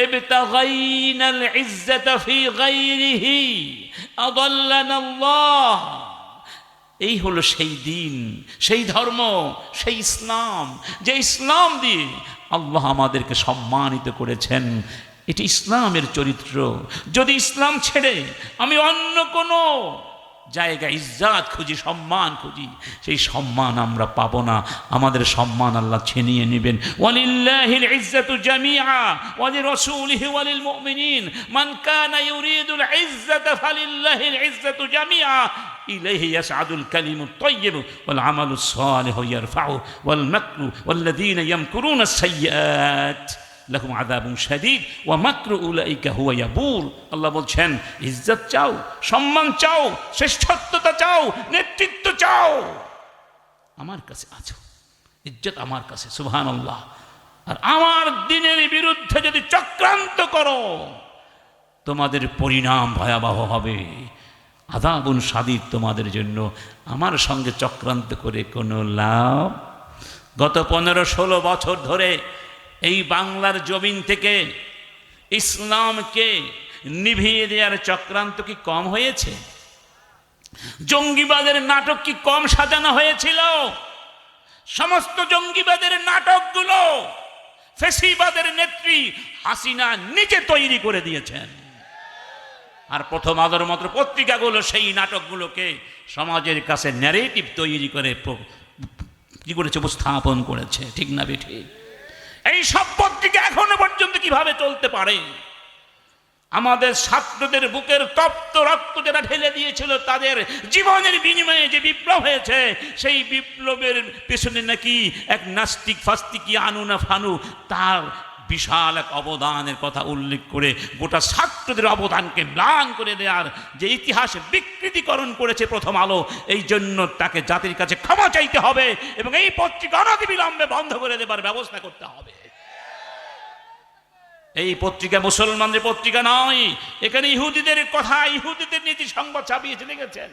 ইবতাগাইনাল ইজ্জাতা ফি গায়রিহি আদাল্লানাল্লাহ। এই হলো সেই দিন, সেই ধর্ম, সেই ইসলাম, যে ইসলাম দিয়ে আল্লাহ আমাদেরকে সম্মানিত করেছেন। এটি ইসলামের চরিত্র। যদি ইসলাম ছেড়ে আমি অন্য কোনো জায়গা ইজ্জত খুঁজি, সম্মান খুঁজি, সেই সম্মান আমরা পাবো না। আমাদের সম্মান আল্লাহ ছিনিয়ে নেবেন। ওয়ালিল্লাহিল ইজ্জাতু জামিআ ওয়া লিরাসূলিহি ওয়া লিল মুমিনিন মান কানা ইউরিদুল ইজ্জাতা ফালিল্লাহিল ইজ্জাতু জামিআ ইলাইহি ইয়াসআদুল কালিমুত তাইয়্যিবু ওয়াল আমালুস সালিহু ইয়ারফা'ু ওয়াল মাকরু ওয়াল্লাযীনা ইয়ামকুরুনাস সাইয়্যাত লাহুম আযাবুন শাদীদ ওয়া মাকরু উলাইকা হুয়া ইয়াবুর। আল্লাহ বলছেন, ইজ্জত চাও, সম্মান চাও, শ্রেষ্ঠত্বতা চাও, নেতৃত্ব চাও, আমার কাছে আছো, ইজ্জত আমার কাছে। সুবহানাল্লাহ। আর আমার দ্বীনের বিরুদ্ধে যদি চক্রান্ত করো, তোমাদের পরিণাম ভয়াবহ হবে, আযাবুন শাদীদ তোমাদের জন্য। আমার সঙ্গে চক্রান্ত করে কোনো লাভ। গত 15-16 বছর ধরে এই বাংলার জমিন থেকে ইসলামকে নিভিয়ে দেওয়ার চক্রান্ত কি কম হয়েছে? জঙ্গিবাদের নাটক কি কম সাজানো হয়েছিল? সমস্ত জঙ্গিবাদের নাটকগুলো ফ্যাসিবাদের নেত্রী হাসিনা নিজে তৈরি করে দিয়েছেন। আর প্রথম আলোর মতো পত্রিকাগুলো সেই নাটকগুলোকে সমাজের কাছে ন্যারেটিভ তৈরি করে কি করেছে, উপস্থাপন করেছে। ঠিক না বেঠিক? এই সব পত্রিকা এখনো পর্যন্ত কিভাবে চলতে পারে? আমাদের ছাত্রদের বুকের তপ্ত রক্ত যারা ঢেলে দিয়েছিল, তাদের জীবনের বিনিময়ে যে বিপ্লব হয়েছে, সেই বিপ্লবের পেছনে নাকি এক নাস্তিক ফাস্তিকি আনুনা ফানু তার বিশাল এক অবদানের কথা উল্লেখ করে গোটা ছাত্রদের অবদানকে ম্লান করে দেওয়ার যে ইতিহাস বিকৃতিকরণ করেছে প্রথম আলো, এই জন্য তাকে জাতির কাছে ক্ষমা চাইতে হবে এবং এই পত্রিকা অনতিবিলম্বে বন্ধ করে দেবার ব্যবস্থা করতে হবে। এই পত্রিকা মুসলমানদের পত্রিকা নয়, এখানে ইহুদিদের কথা, ইহুদিদের নীতি সংবাদ ছাপিয়েছে, লিখেছেন।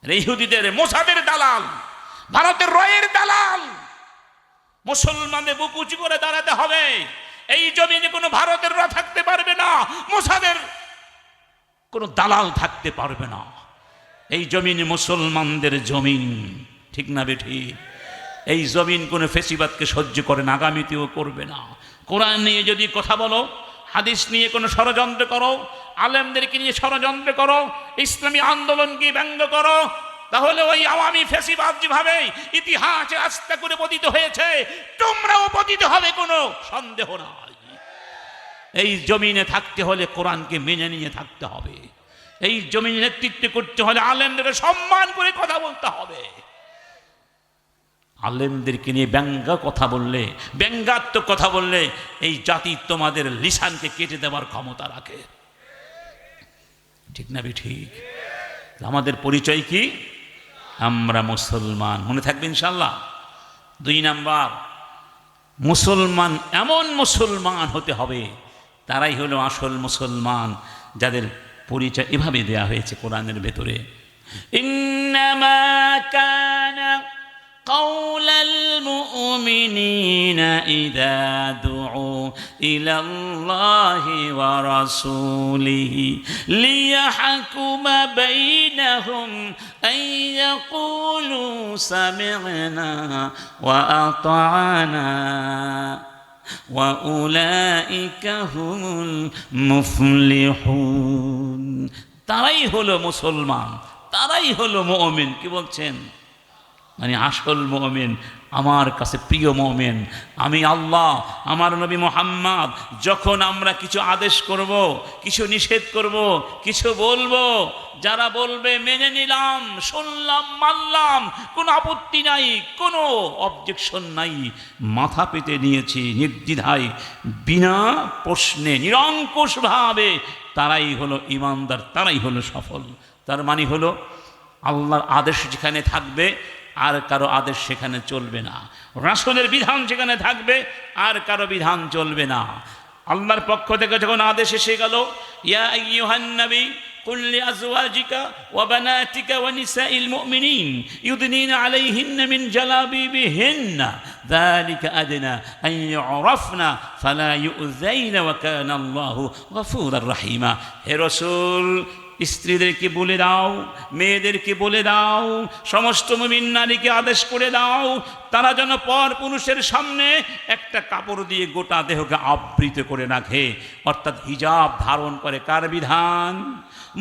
ইহুদিদের, মোসাদের দালাল, ভারতের রয়ের দালাল। মুসলমানদের বুক উঁচু করে দাঁড়াতে হবে। এই জমিনে কোনো ভারতের র থাকতে পারবে না, মোসাদের কোনো দালাল থাকতে পারবে না। এই জমিন মুসলমানদের জমিন। ঠিক না বেঠিক? এই জমিন কোনো ফেসিবাদকে সহ্য করে না, আগামীতেও করবে না। কোরআন নিয়ে যদি কথা বলো, হাদিস নিয়ে কোনো ষড়যন্ত্র করো, আলেমদেরকে নিয়ে ষড়যন্ত্র করো, ইসলামী আন্দোলনকে ব্যঙ্গ করো, তাহলে ওই আওয়ামী ফেসিবাদ যেভাবে ইতিহাসে আস্থা করে পতিত হয়েছে, তোমরাও পতিত হবে, কোনো সন্দেহ নাই। এই জমিনে থাকতে হলে কোরআনকে মেনে নিয়ে থাকতে হবে। এই জমিনে নেতৃত্ব করতে হলে আলেমদের সম্মান করে কথা বলতে হবে। আলেমদেরকে নিয়ে ব্যঙ্গ কথা বললে, ব্যঙ্গাত্মক কথা বললে, এই জাতি তোমাদের লিসানকে কেটে দেওয়ার ক্ষমতা রাখে। ঠিক না ঠিক? আমাদের পরিচয় কি? আমরা মুসলমান। মনে থাকবে ইনশাল্লাহ। 2 নাম্বার, মুসলমান এমন মুসলমান হতে হবে, তারাই হলো আসল মুসলমান, যাদের পরিচয় এভাবে দেয়া হয়েছে কোরআনের ভেতরে। ইন্নামা কানা قول المؤمنين إذا دعوا إلى الله ورسوله ليحكم بينهم أن يقولوا سمعنا وأطعنا وأولئك هم المفلحون। তারাই হলো মুসলমান, তারাই হলো মুমিন। কি বলছেন? মানে আসল মুমিন, আমার কাছে প্রিয় মুমিন আমি আল্লাহ, আমার নবী মুহাম্মদ। যখন আমরা কিছু আদেশ করব, কিছু নিষেধ করব, কিছু বলবো, যারা বলবে মেনে নিলাম, শুনলাম, মানলাম, কোনো আপত্তি নাই, কোনো অবজেকশন নাই, মাথা পেতে নিয়েছি নির্দ্বিধায়, বিনা প্রশ্নে, নিরঙ্কুশভাবে, তারাই হলো ইমানদার, তারাই হলো সফল। তার মানে হলো আল্লাহর আদেশ যেখানে থাকবে আর কারো আদেশ সেখানে চলবে না, রাসূলের বিধান যেখানে থাকবে আর কারো বিধান চলবে না। আল্লাহর পক্ষ থেকে যখন আদেশ এসে গেল, ইয়া আইয়ুহান নবী কুল লিআজওয়াজিকা ওয়া বানাতিকা ওয়া নিসাইল মুমিনিন ইউদনিনা আলাইহিন্না মিন জালাবিবিহিন্না যালিকা আদনা আন ইউরাফনা ফালা ইউযাইনা ওয়া কানা আল্লাহু গফুরার রহিমা। হে রাসূল, স্ত্রীদেরকে বলে দাও, মেয়েদেরকে বলে দাও, সমস্ত মুমিন নারীকে আদেশ করে দাও, তারা যেন পর পুরুষের সামনে একটা কাপড় দিয়ে গোটা দেহকে আবৃত করে রাখে, অর্থাৎ হিজাব ধারণ করে। কার বিধান?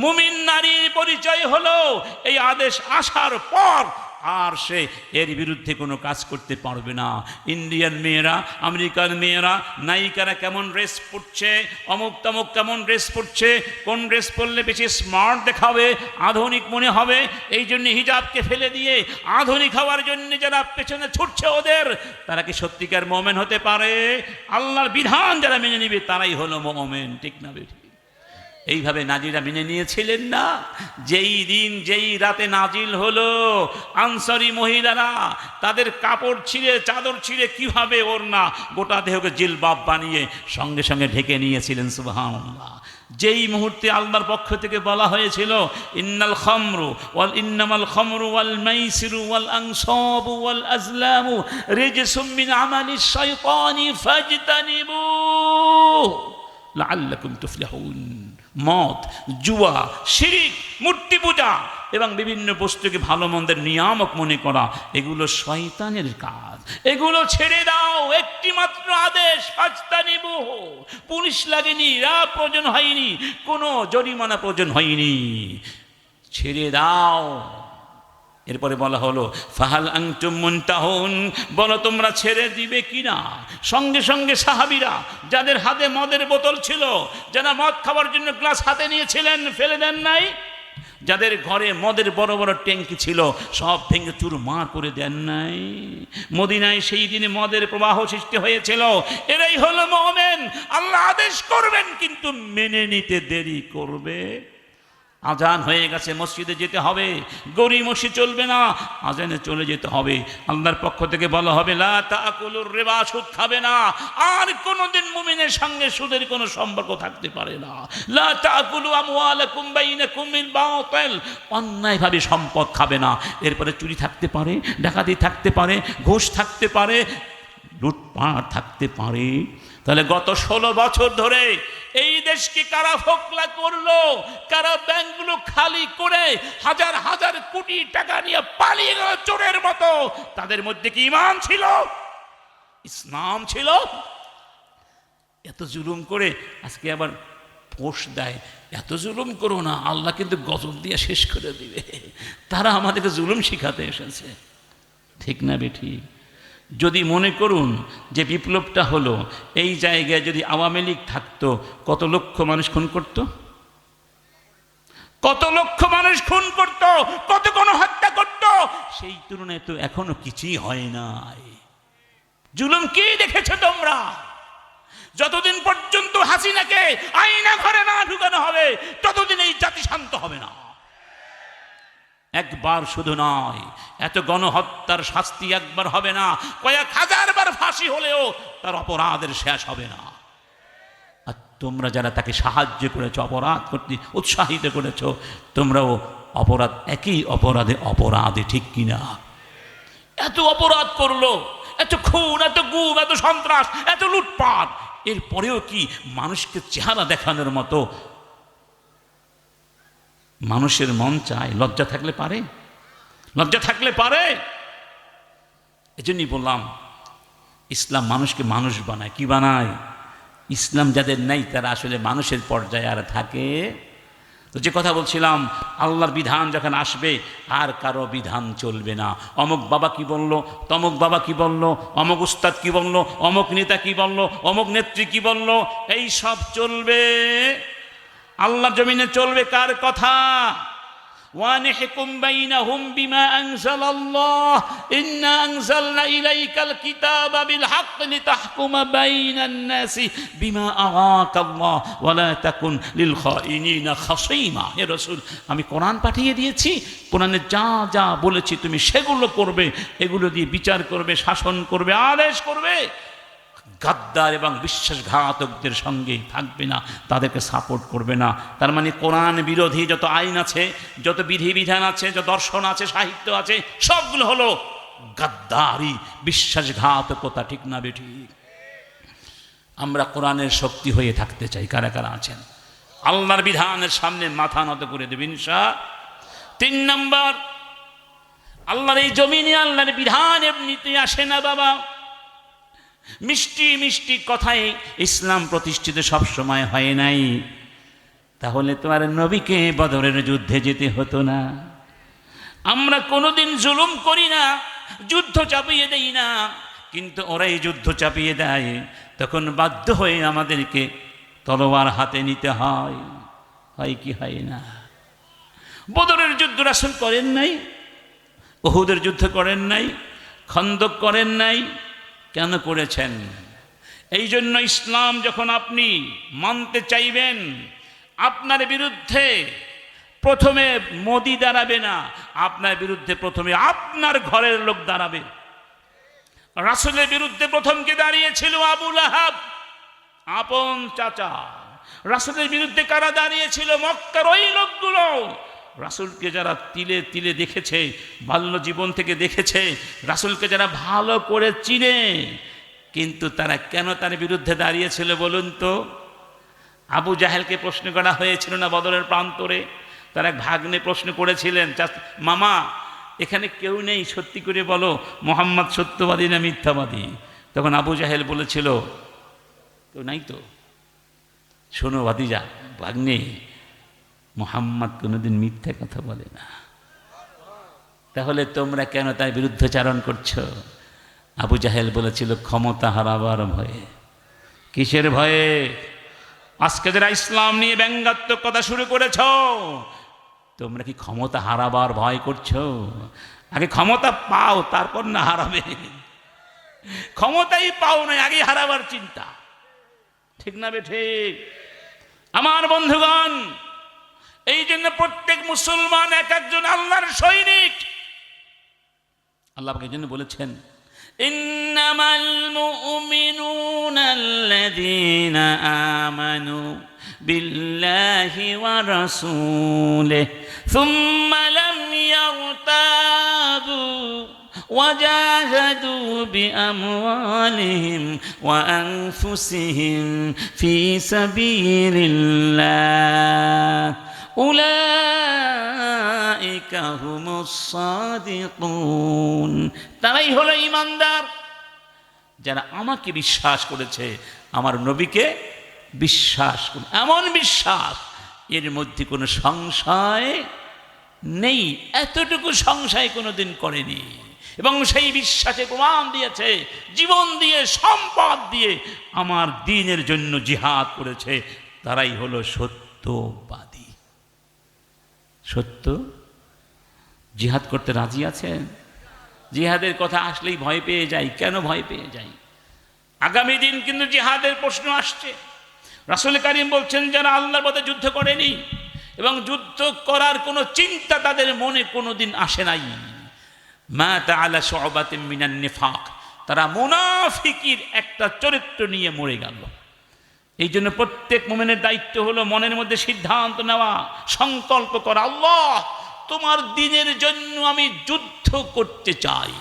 মুমিন নারীর পরিচয় হলো এই আদেশ আসার পর আর সে এর বিরুদ্ধে কোনো কাজ করতে পারবে না। ইন্ডিয়ান মেয়েরা, আমেরিকার মেয়েরা, নায়িকারা কেমন ড্রেস পরছে, অমুক তমুক কেমন ড্রেস পরছে, কোন ড্রেস পরলে বেশি স্মার্ট দেখাবে, আধুনিক মনে হবে, এই জন্য হিজাবকে ফেলে দিয়ে আধুনিক হওয়ার জন্য যারা পেছনে ছুটছে ওদের, তারা কি সত্যিকার মুমিন হতে পারে? আল্লাহর বিধান যারা মেনে নিবে তারাই হলো মুমিন, ঠিক না বেঠিক? এইভাবে নাজিরা মেনে নিয়েছিলেন না? যেই দিন যেই রাতে নাজিল হলো, আনসারী মহিলারা তাদের কাপড় ছিঁড়ে, চাদর ছিঁড়ে, কিভাবে ওড়না গোটা দেহকে জিলবাব বানিয়ে সঙ্গে সঙ্গে ঢেকে নিয়েছিলেন। সুবহানাল্লাহ। যেই মুহূর্তে আল্লাহর পক্ষ থেকে বলা হয়েছিল ইন্নাল খামরু ওয়াল ইন্নামাল খামরু ওয়াল মাইসিরু ওয়াল আনসাবু ওয়াল আজলামু রিজসুম মিন আমালিশ শাইতানি ফাজতানিবু লাআল্লাকুম তুফলিহুন। মদ, জুয়া, শিরিক, মূর্তি পূজা এবং বিভিন্ন বস্তুকে ভালো মন্দের নিয়ামক মনে করা, এগুলো শয়তানের কাজ। এগুলো ছেড়ে দাও। একটি মাত্র আদেশ, ফাজতানিবু। পুলিশ লাগেনি, প্রয়োজন হয়নি, কোনো জরিমানা প্রয়োজন হয়নি, ছেড়ে দাও। এরপরে বলা হলো ফাহাল আনতুম মুনতাহুন, বলো তোমরা ছেড়ে দিবে কিনা। সঙ্গে সঙ্গে সাহাবীরা যাদের হাতে মদের বোতল ছিল, যারা মদ খাওয়ার জন্য গ্লাস হাতে নিয়েছিলেন, ফেলে দেন নাই, যাদের ঘরে মদের বড় বড় ট্যাঙ্কি ছিল সব ভেঙে চুরমার করে দেন নাই। মদিনায় সেই দিনে মদের প্রবাহ সৃষ্টি হয়েছিল। এরাই হলো মুমিন। আল্লাহ আদেশ করবেন কিন্তু মেনে নিতে দেরি করবে। আজান হয়ে গেছে, মসজিদে যেতে হবে, গড়িমসি চলবে না, আজানে চলে যেতে হবে। আল্লাহর পক্ষ থেকে বলা হবে লা তাকুলুর রিবা, সুদ খাবে না। আর কোনোদিন মুমিনের সঙ্গে সুদের কোনো সম্পর্ক থাকতে পারে না। লা তাকুলু আমওয়ালাকুম বাইনাকুম বিল বাতিল, অন্যায়ভাবে সম্পদ খাবে না। এরপরে চুরি থাকতে পারে, ডাকাতি থাকতে পারে, ঘুষ থাকতে পারে, লুটপাট থাকতে পারে। তাহলে গত 16 বছর ধরে এই দেশকে কারা ফোকলা করলো, কারা ব্যাংকগুলো খালি করে হাজার হাজার কোটি টাকা নিয়ে পালিয়ে গেল চোরের মতো, তাদের মধ্যে কি ঈমান ছিল, ইসলাম ছিল? এত জুলুম করে আজকে আবার পোস্ট দেয়, এত জুলুম করো না, আল্লাহ কিন্তু গজব দিয়ে শেষ করে দিবে। তারা আমাদেরকে জুলুম শিখাতে এসেছে, ঠিক না বেঠিক? যদি মনে করুন যে বিপ্লবটা হলো, এই জায়গায় যদি আওয়ামী লীগ থাকতো, কত লক্ষ মানুষ খুন করত, কত লক্ষ মানুষ খুন করত, কত গণহত্যা করত। সেই তুলনায় তো এখনো কিছুই হয় নাই। জুলুম কি দেখেছো তোমরা? যতদিন পর্যন্ত হাসিনাকে আয়না ঘরে না ঢুকানো হবে ততদিন এই জাতি শান্ত হবে না। একবার শুধু নয়, এত গণহত্যার শাস্তি একবার হবে না, কয়েক হাজারবার ফাঁসি হলেও তার অপরাধের শেষ হবে না। আর তোমরা যারা তাকে সাহায্য করেছো, অপরাধ করতে উৎসাহিত করেছো, তোমরাও অপরাধ, একই অপরাধে অপরাধে, ঠিক কিনা? এত অপরাধ করলো, এত খুন, এত গুম, এত সন্ত্রাস, এত লুটপাট, এরপরেও কি মানুষকে চেহারা দেখানোর মতো মানুষের মন চায়? লজ্জা থাকলে পারে? লজ্জা থাকলে পারে? এজন্যই বললাম ইসলাম মানুষকে মানুষ বানায়। কি বানায়? ইসলাম যাদের নেই তারা আসলে মানুষের পর্যায়ে আর থাকে। তো যে কথা বলছিলাম, আল্লাহর বিধান যখন আসবে আর কারো বিধান চলবে না। অমুক বাবা কি বলল, তমুক বাবা কি বলল, অমুক উস্তাদ কি বলল, অমুক নেতা কি বলল, অমুক নেত্রী কি বলল, এই সব চলবে। আল্লাহর জমিনে চলবে কার কথা? ওয়ানিহকুম বাইনাহুম বিমা আনজালাল্লাহ ইন্না আনজালনা ইলাইকাল কিতাবা বিল হক লিতাহকুমা বাইনান নাসি বিমা আরাকাল্লাহ ওয়া লা তাকুন লিল খাইনিনা খাসীমা। হে রাসূল, আমি কোরআন পাঠিয়ে দিয়েছি, কোরআনে যা যা বলেছি তুমি সেগুলো করবে, এগুলো দিয়ে বিচার করবে, শাসন করবে, আদেশ করবে। গাদ্দার এবং বিশ্বাসঘাতকদের সঙ্গে থাকবে না, তাদেরকে সাপোর্ট করবে না। তার মানে কোরআন বিরোধী যত আইন আছে, যত বিধিবিধান আছে, যত দর্শন আছে, সাহিত্য আছে, সবগুলো হলো গাদ্দারি, বিশ্বাসঘাতকতা, ঠিক না বেঠিক? আমরা কোরআনের শক্তি হয়ে থাকতে চাই। কারা কারা আছেন? আল্লাহর বিধানের সামনে মাথা নত করে দেবে ইনশাআল্লাহ। 3 নম্বর, আল্লাহর এই জমিনে আল্লাহর বিধান এমনিতে আসে না বাবা, মিষ্টি মিষ্টি কথায় ইসলাম প্রতিষ্ঠিত সব সময় হয় নাই। তাহলে তোমার নবীকে বদরের যুদ্ধে যেতে হতো না। আমরা কোনোদিন জুলুম করি না, যুদ্ধ চাপিয়ে দেই না, কিন্তু ওরাই যুদ্ধ চাপিয়ে দেয়, তখন বাধ্য হয়ে আমাদেরকে তলোয়ার হাতে নিতে হয়। হয় কি হয় না? বদরের যুদ্ধ রাসূল করেন নাই, উহুদের যুদ্ধ করেন নাই, খন্দক করেন নাই। কেন করেছেন? এই জন্য ইসলাম যখন আপনি মানতে চাইবেন, আপনার বিরুদ্ধে প্রথমে মোদি দাঁড়াবে না, আপনার বিরুদ্ধে প্রথমে আপনার ঘরের লোক দাঁড়াবে। রাসূলের বিরুদ্ধে প্রথম কে দাঁড়িয়েছিল? আবু লাহাব, আপন চাচা। রাসূলের বিরুদ্ধে কারা দাঁড়িয়েছিল? মক্কার ওই লোকগুলো। রাসূলকে যারা তিলে তিলে দেখেছে, বাল্য জীবন থেকে দেখেছে, রাসূলকে যারা ভালো করে চিনে, কিন্তু তারা কেন তার বিরুদ্ধে দাঁড়িয়েছিল বলুন তো? আবু জাহেলকে প্রশ্ন করা হয়েছিল না বদরের প্রান্তরে? তার এক ভাগ্নে প্রশ্ন করেছিলেন, মামা এখানে কেউ নেই, সত্যি করে বলো মুহাম্মদ সত্যবাদী না মিথ্যাবাদী? তখন আবু জাহেল বলেছিল, কেউ নাই তো। শোনো ভাতিজা, ভাগ্নে, মুহাম্মদ কোনোদিন মিথ্যা কথা বলে না, তাহলে তোমরা কেন তার বিরুদ্ধচারণ করছো? আবু জাহেল বলেছিল, ক্ষমতা হারাবার ভয়ে। কিসের ভয়ে? আজকে যারা ইসলাম নিয়ে ব্যঙ্গাত্মক কথা শুরু করেছ, তোমরা কি ক্ষমতা হারাবার ভয় করছো? আগে ক্ষমতা পাও, তারপর না হারাবে। ক্ষমতাই পাও না, আগে হারাবার চিন্তা। ঠিক না বে ঠিক? আমার বন্ধুগণ, এই জন্য প্রত্যেক মুসলমান এক একজন আল্লাহর সৈনিক। আল্লাহ এই জন্য বলেছেন, ইন্নামাল মুমিনুনা আল্লাযীনা আমানু বিল্লাহি ওয়া রাসূলিহি সুম্মা লাম ইয়ারতাবু وجاهدوا بأموالهم وأنفسهم في سبيل الله أولئك هم الصادقون। তারাই হলো ঈমানদার, যারা আমাকে বিশ্বাস করেছে, আমার নবীকে বিশ্বাস করে। এমন বিশ্বাস এর মধ্যে কোনো সংশয় নেই, এতটুকু সংশয় কোনোদিন করেনি, এবং সেই বিশ্বাসে প্রমাণ দিয়েছে, জীবন দিয়ে, সম্পদ দিয়ে আমার দ্বীনের জন্য জিহাদ করেছে। তারাই হলো সত্যবাদী। সত্য জিহাদ করতে রাজি আছেন? জিহাদের কথা আসলেই ভয় পেয়ে যাই। কেন ভয় পেয়ে যাই? আগামী দিন কিন্তু জিহাদের প্রশ্ন আসছে। রাসূল কারীম বলছেন, যারা আল্লাহর পথে যুদ্ধ করেনি এবং যুদ্ধ করার কোনো চিন্তা তাদের মনে কোনোদিন আসে নাই, মাতা আলা শুবাতিন মিনান নিফাক, তারা মুনাফিকির একটা চরিত্র নিয়ে মরে গেল। এই জন্য প্রত্যেক মুমিনের দায়িত্ব হলো মনের মধ্যে সিদ্ধান্ত নেওয়া, সংকল্প করা, আল্লাহ তোমার দ্বীনের জন্য আমি যুদ্ধ করতে চাই,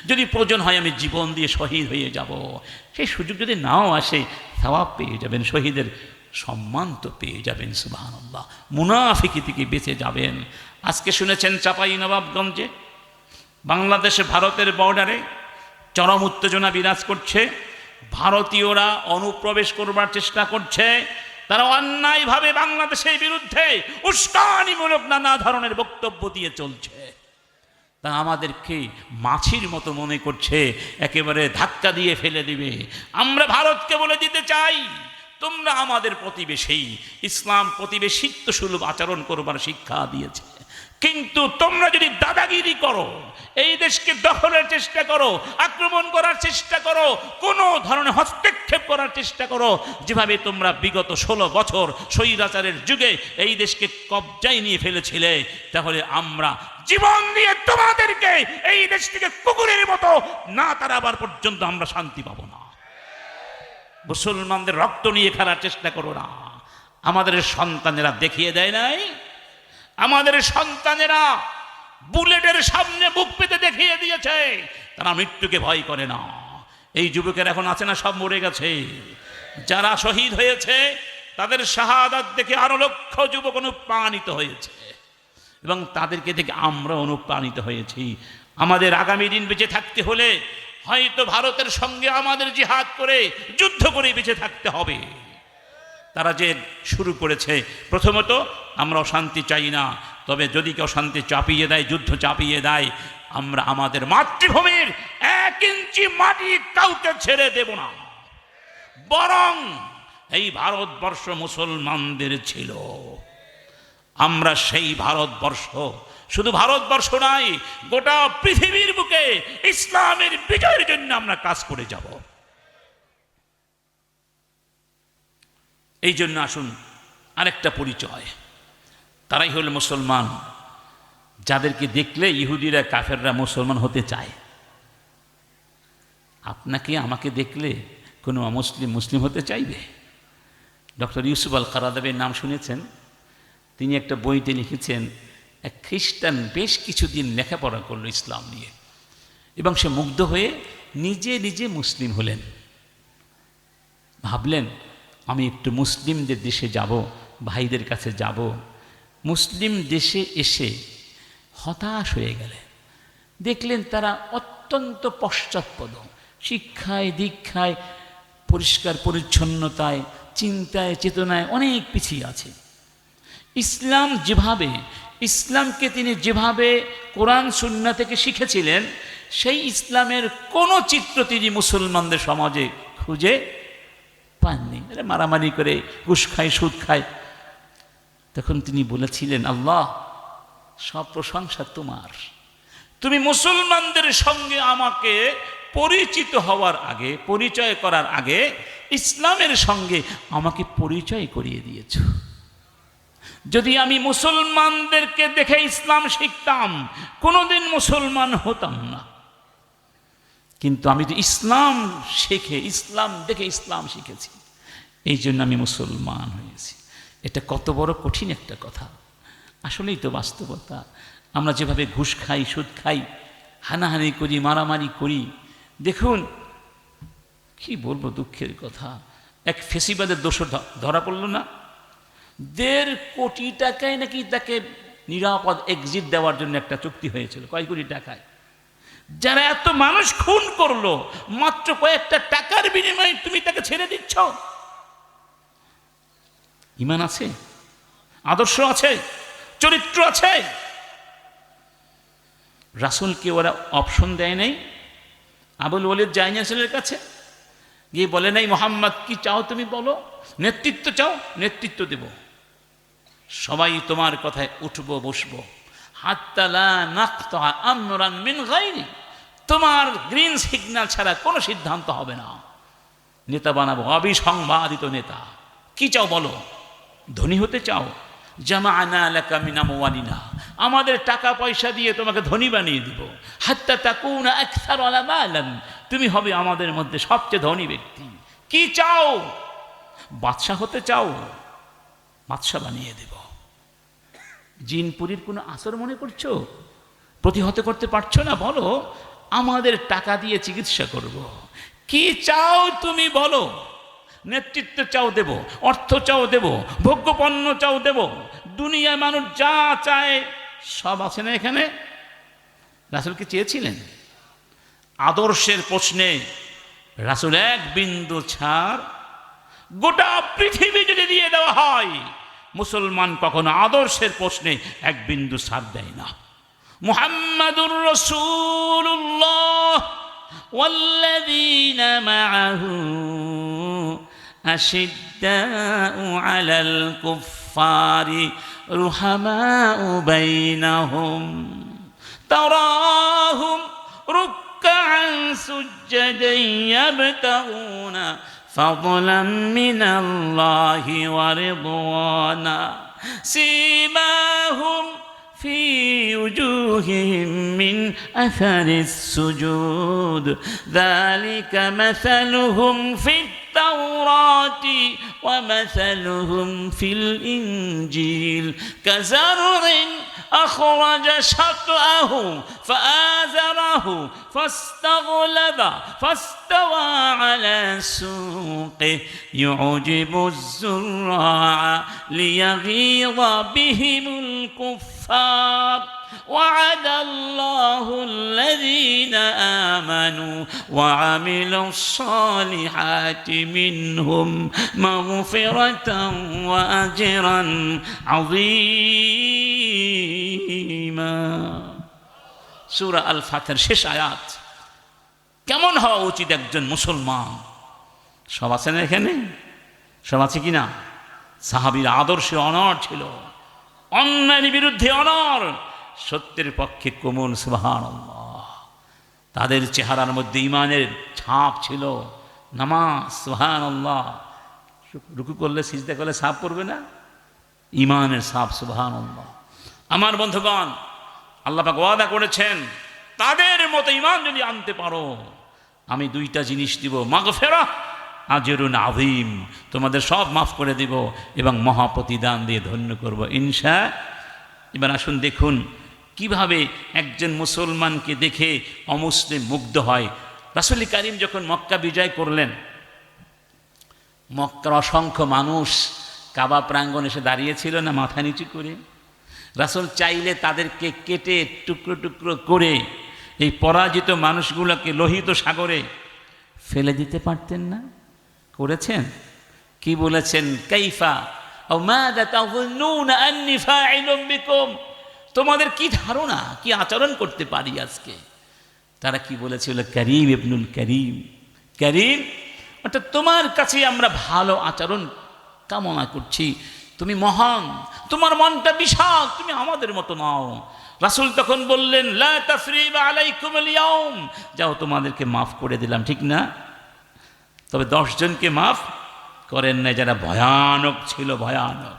যদি প্রয়োজন হয় আমি জীবন দিয়ে শহীদ হয়ে যাব। সেই সুযোগ যদি নাও আসে, সওয়াব পেয়ে যাবেন, শহীদের সম্মান তো পেয়ে যাবেন। সুবহানাল্লাহ, মুনাফিকি থেকে বেঁচে যাবেন। আজকে শুনেছেন চাঁপাইনবাবগঞ্জে, বাংলাদেশে ভারতের বর্ডারে চরম উত্তেজনা বিরাজ করছে। ভারতীয়রা অনুপ্রবেশ করবার চেষ্টা করছে। তারা অন্যায়ভাবে বাংলাদেশের বিরুদ্ধে উস্কানিমূলক নানা ধরনের বক্তব্য দিয়ে চলছে। তা আমাদেরকে মাছির মতো মনে করছে, একেবারে ধাক্কা দিয়ে ফেলে দিবে। আমরা ভারতকে বলে দিতে চাই, তোমরা আমাদের প্রতিবেশী, ইসলাম প্রতিবেশিত্ব সুলভ আচরণ করবার শিক্ষা দিয়েছে, কিন্তু তোমরা যদি দাদাগিরি করো, এই দেশকে দখলের চেষ্টা করো, আক্রমণ করার চেষ্টা করো, কোনো ধরনের হস্তক্ষেপ করার চেষ্টা করো, যেভাবে তোমরা বিগত 16 বছর স্বৈরাচারের যুগে এই দেশকে কবজায় নিয়ে ফেলেছিলে, তাহলে আমরা জীবন দিয়ে তোমাদেরকে এই দেশ থেকে কুকুরের মতো না তাড়াবার পর্যন্ত আমরা শান্তি পাবো না। মুসলমানদের রক্ত নিয়ে খেলার চেষ্টা করো না। আমাদের সন্তানেরা দেখিয়ে দেয় নাই? আমাদের সন্তানেরা বুলেটের সামনে বুক পেতে দেখিয়ে দিয়েছে, তারা মৃত্যুকে ভয় করে না। এই যুবকের এখন আছে না? সব মরে গেছে। যারা শহীদ হয়েছে তাদের শাহাদাত দেখে আরো লক্ষ যুবক অনুপ্রাণিত হয়েছে এবং তাদেরকে দেখে আমরা অনুপ্রাণিত হয়েছি। আমাদের আগামী দিন বেঁচে থাকতে হলে হয়তো ভারতের সঙ্গে আমাদের জিহাদ করে যুদ্ধ করে বেঁচে থাকতে হবে। তারা যে শুরু করেছে, প্রথমত আমরা অশান্তি চাই না, তবে যদি কেউ শান্তি চাপিয়ে দেয়, যুদ্ধ চাপিয়ে দেয়, আমরা আমাদের মাতৃভূমির 1 ইঞ্চি মাটি কাউকে ছেড়ে দেব না। বরং এই ভারতবর্ষ মুসলমানদের ছিল, আমরা সেই ভারতবর্ষ, শুধু ভারতবর্ষ নয়, গোটা পৃথিবীর বুকে ইসলামের বিজয়ের জন্য আমরা কাজ করে যাব। এই জন্য আসুন আরেকটা পরিচয়, তারাই হল মুসলমান, যাদেরকে দেখলে ইহুদিরা কাফেররা মুসলমান হতে চায়। আপনাকে আমাকে দেখলে কোনো অমুসলিম মুসলিম হতে চাইবে? ডক্টর ইউসুফ আল কারাদাবির নাম শুনেছেন? তিনি একটা বইতে লিখেছেন, এক খ্রিস্টান বেশ কিছুদিন লেখাপড়া করলো ইসলাম নিয়ে এবং সে মুগ্ধ হয়ে নিজে নিজে মুসলিম হলেন। ভাবলেন আমি একটু মুসলিমদের দেশে যাব, ভাইদের কাছে যাব। মুসলিম দেশে এসে হতাশ হয়ে গেলেন, দেখলেন তারা অত্যন্ত পশ্চাৎপদ, শিক্ষায় দীক্ষায়, পরিষ্কার পরিচ্ছন্নতায়, চিন্তায় চেতনায় অনেক পিছিয়ে আছে। ইসলামকে তিনি যেভাবে কোরআন সুন্নাহ থেকে শিখেছিলেন, সেই ইসলামের কোনো চিত্র তিনি মুসলমানদের সমাজে খুঁজে পাননি। মারামারি করে, ঘুষ খায়, সুদ খায়। তখন তিনি বলেছিলেন, আল্লাহ সব প্রশংসা তোমার, তুমি মুসলমানদের সঙ্গে আমাকে পরিচিত হওয়ার আগে, পরিচয় করার আগে ইসলামের সঙ্গে আমাকে পরিচয় করিয়ে দিয়েছ। যদি আমি মুসলমানদেরকে দেখে ইসলাম শিখতাম, কোনোদিন মুসলমান হতাম না। কিন্তু আমি তো ইসলাম শিখে, ইসলাম দেখে ইসলাম শিখেছি, এই জন্য আমি মুসলমান হয়েছি। এটা কত বড় কঠিন একটা কথা। আসলেই তো বাস্তবতা। আমরা যেভাবে ঘুষ খাই, সুদ খাই, হানাহানি করি, মারামারি করি, দেখুন কি বলবো, দুঃখের কথা। এক ফেসিবাদের দোষর ধরা পড়ল না, 1.5 কোটি টাকায় নাকি তাকে নিরাপদ এক্সিট দেওয়ার জন্য একটা চুক্তি হয়েছিল। কয় কোটি টাকায়? যারা এত মানুষ খুন করলো, মাত্র কয়েকটা টাকার বিনিময়ে তুমি তাকে ছেড়ে দিচ্ছ? ঈমান আছে, আদর্শ আছে, চরিত্র আছে? রাসূলকে ওরা অপশন দেয় নাই। আবুল ওয়ালিদ যায় না রাসূলের কাছে, গিয়ে বলে নাই মুহাম্মদ কি চাও তুমি বলো, নেতৃত্ব চাও, নেতৃত্ব দেব, সবাই তোমার কথায় উঠবো বসবো, হাত্তা লা নাকতা আমরান মিন গায়রি, তোমার গ্রিন সিগন্যাল ছাড়া কোনো সিদ্ধান্ত হবে না, নেতা বানাবো, অবিসংবাদিত নেতা। কি চাও বলো? ধনী হতে চাও? জামাআনা লাকা মিন আমওয়ালিনা, আমাদের টাকা পয়সা দিয়ে তোমাকে ধনী বানিয়ে দিব। হাত্তা তাকুনা আকসারা মালান, তুমি হবে আমাদের মধ্যে সবচেয়ে ধনী ব্যক্তি। কি চাও? বাদশা হতে চাও? বাদশা বানিয়ে দেব। জিনপুরীর কোনো আসর মনে করছো? প্রতিহত করতে পারছো না? বলো, আমাদের টাকা দিয়ে চিকিৎসা করব। কি চাও তুমি বলো? নেতৃত্ব চাও দেব, অর্থ চাও দেব, ভোগ্যপণ্য চাও দেব, দুনিয়ায় মানুষ যা চায় সব আছে না এখানে? রাসূল কি চেয়েছিলেন? আদর্শের প্রশ্নে রাসূল এক বিন্দু ছাড়, গোটা পৃথিবী যদি দিয়ে দেওয়া হয়, মুসলমান কখনো আদর্শের প্রশ্নে এক বিন্দু ছাড় দেয় না। মুহাম্মাদুর রাসূলুল্লাহ ওয়াল্লাযীনা মাআহু আশিদ্দাউ আলাল কুফফারি রুহামাউ বাইনাহুম তারাহুম রুকআন সুজ্জাদান ইয়াবতাগুনা ফাদলাম মিনাল্লাহি ওয়া রিদওয়ানা সীমাহুম في وجوههم من أثر السجود ذلك مثلهم في التوراة ومثلهم في الإنجيل كزرع أخرج شطأه فآزره فاستغلظ فاستوى على سوقه يعجب الزراع ليغيظ بهم الكفار وعد الله الذين آمنوا وعملوا الصالحات منهم مغفرة وأجرا عظيما সূরা আল ফাতর শেষ আয়াত। কেমন হওয়া উচিত একজন মুসলমান? সব আছেন এখানে? সব আছে কিনা? সাহাবীর আদর্শে অনড় ছিল, অন্যায়ের বিরুদ্ধে অনড়, সত্যের পক্ষে কোমল। সুবহানাল্লাহ। তাদের চেহারার মধ্যে ঈমানের ছাপ ছিল। নামাজ, সুবহানাল্লাহ, রুকু করলে সিজদা করলে ছাপ পড়বে না? ঈমানের ছাপ। সুবহানাল্লাহ। আমার বন্ধুগণ, আল্লাহ পাক ওয়াদা করেছেন, তাদের মতো ঈমান যদি আনতে পারো আমি দুইটা জিনিস দিব, মাগফিরাহ, আজরুন আযীম, তোমাদের সব মাফ করে দিব এবং মহাপ্রতিদান দিয়ে ধন্য করব ইনশাআল্লাহ। এবার আসুন দেখুন কিভাবে একজন মুসলমানকে দেখে অমুসলিম মুগ্ধ হয়। রাসূল কারীম যখন মক্কা বিজয় করলেন, মক্কার অসংখ্য মানুষ কাবা প্রাঙ্গণ এসে দাঁড়িয়েছিল না মাথা নিচু করে? রাসূল চাইলে তাদেরকে কেটে টুকরো টুকরো করে এই পরাজিত মানুষগুলোকে লোহিত সাগরে ফেলে দিতে পারতেন না? করেছেন। কি বলেছেন? কাইফা আও মাযা তাযুন্নুনা আন্নী ফাইলুম বিকুম, তোমাদের কি ধারণা, কি আচরণ করতে পারি আজকে? তারা কি বলেছিল? করিম ইবনুল করিম, করিম অর্থাৎ তোমার কাছে আমরা ভালো আচরণ কামনা করছি, তুমি মহান, তোমার মনটা বিশাল, তুমি আমাদের মতো নাও। রাসূল তখন বললেন, লা তাসরিবা আলাইকুমুল ইয়াউম, যাও তোমাদেরকে মাফ করে দিলাম, ঠিক না? তবে 10 জনকে মাফ করেন না, যারা ভয়ানক ছিল, ভয়ানক,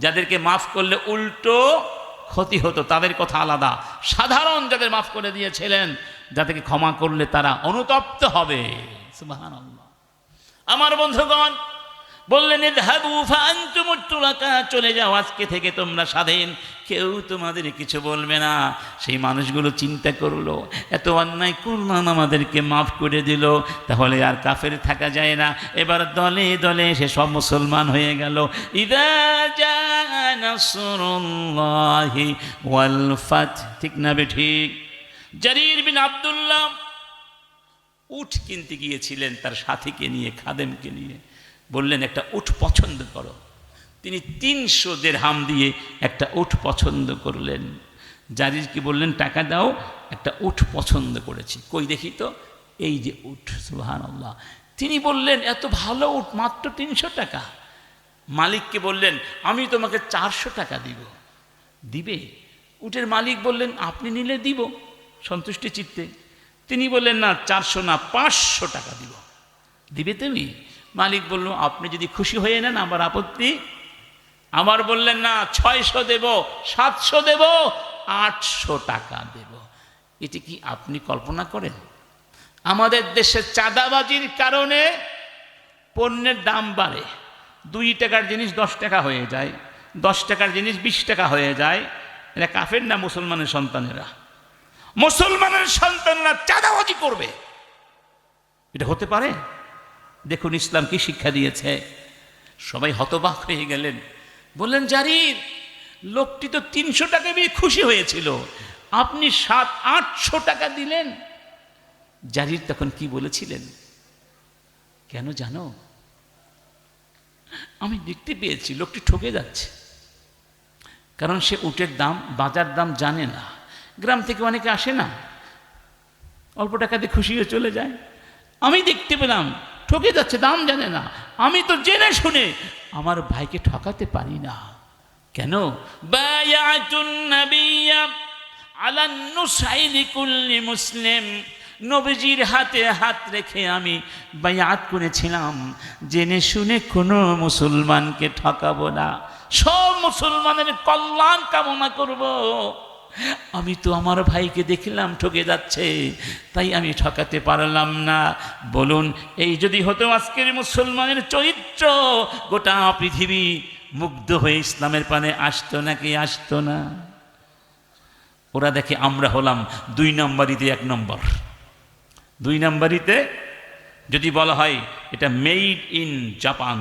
যাদেরকে মাফ করলে উল্টো ক্ষতি হতো, তাদের কথা আলাদা। সাধারণ যাদের মাফ করে দিয়েছিলেন, যাদেরকে ক্ষমা করলে তারা অনুতপ্ত হবে। সুবহানাল্লাহ। আমার বন্ধুগণ বললেন, ইযহাবু ফাআনতুমুত তুলাকা, চলে যাও, আজকে থেকে তোমরা স্বাধীন, কেউ তোমাদের কিছু বলবে না। সেই মানুষগুলো চিন্তা করলো, এত অন্যায় করলাম, আমাদেরকে মাফ করে দিল, তাহলে আর কাফের থাকা যায় না। এবার দলে দলে সে সব মুসলমান হয়ে গেল। ইযা জাআ নাসরুল্লাহি ওয়াল ফাত, ঠিক না বেঠিক? জারীর বিন আব্দুল্লাহ উট কিনতে গিয়েছিলেন তার সাথীকে নিয়ে, খাদেমকে নিয়ে। বললেন, একটা উট পছন্দ করো। তিনি 300 দিরহাম দিয়ে একটা উট পছন্দ করলেন। জারিরকে বললেন, টাকা দাও, একটা উট পছন্দ করেছি। কই দেখি তো, এই যে উট। সুবহানাল্লাহ। তিনি বললেন, এত ভালো উট, মাত্র 300 টাকা। মালিককে বললেন, আমি তোমাকে 400 টাকা দিব। দিবে? উটের মালিক বললেন, আপনি নিলে দিব, সন্তুষ্টি চিত্তে। তিনি বললেন, না 400 না, 500 টাকা দিব। দিবে তুমি? মালিক বলল, আপনি যদি খুশি হয়ে নেন আমার আপত্তি। আবার বললেন, না 600 দেব, 700 দেব, 800 টাকা দেব। এটি কি আপনি কল্পনা করেন? আমাদের দেশে চাঁদাবাজির কারণে পণ্যের দাম বাড়ে। 2 টাকার জিনিস 10 টাকা হয়ে যায়, 10 টাকার জিনিস 20 টাকা হয়ে যায়। এরা কাফের না মুসলমানের সন্তানেরা? মুসলমানের সন্তানরা চাঁদাবাজি করবে, এটা হতে পারে? দেখুন ইসলাম কি শিক্ষা দিয়েছে। সবাই হতবাক হয়ে গেলেন, বললেন, জারির, লোকটি তো 300 টাকা দিয়ে খুশি হয়েছিল, আপনি 700-800 টাকা দিলেন। জারির তখন কি বলেছিলেন? কেন জানো? আমি দেখতে পেয়েছি লোকটি ঠকে যাচ্ছে, কারণ সে উটের দাম, বাজার দাম জানে না। গ্রাম থেকে অনেকে আসে না, অল্প টাকা দিয়ে খুশি হয়ে চলে যায়। আমি দেখতে পেলাম ঠকে যাচ্ছে, দাম জানে না। আমি তো জেনে শুনে আমার ভাইকে ঠকাতে পারি না। কেন? বায়াতুন নাবিয়্যা আলা নুসহি লিকুল্লি মুসলিম, নবীজির হাতে হাত রেখে আমি বায়াত করেছিলাম, জেনে শুনে কোনো মুসলমানকে ঠকাবো না, সব মুসলমানের কল্যাণ কামনা করব। আমি তো আমার ভাইকে দেখলাম ঠকে যাচ্ছে, তাই আমি ঠকাতে পারলাম না। বলুন, এই যদি হতো আজকের মুসলমানের চরিত্র, গোটা পৃথিবী মুগ্ধ হয়ে ইসলামের পানে আসতো নাকি আসতো না? ওরা দেখে আমরা হলাম 2 নম্বরিতে 1 নম্বর। 2 নম্বরিতে যদি বলা হয় এটা মেড ইন জাপান,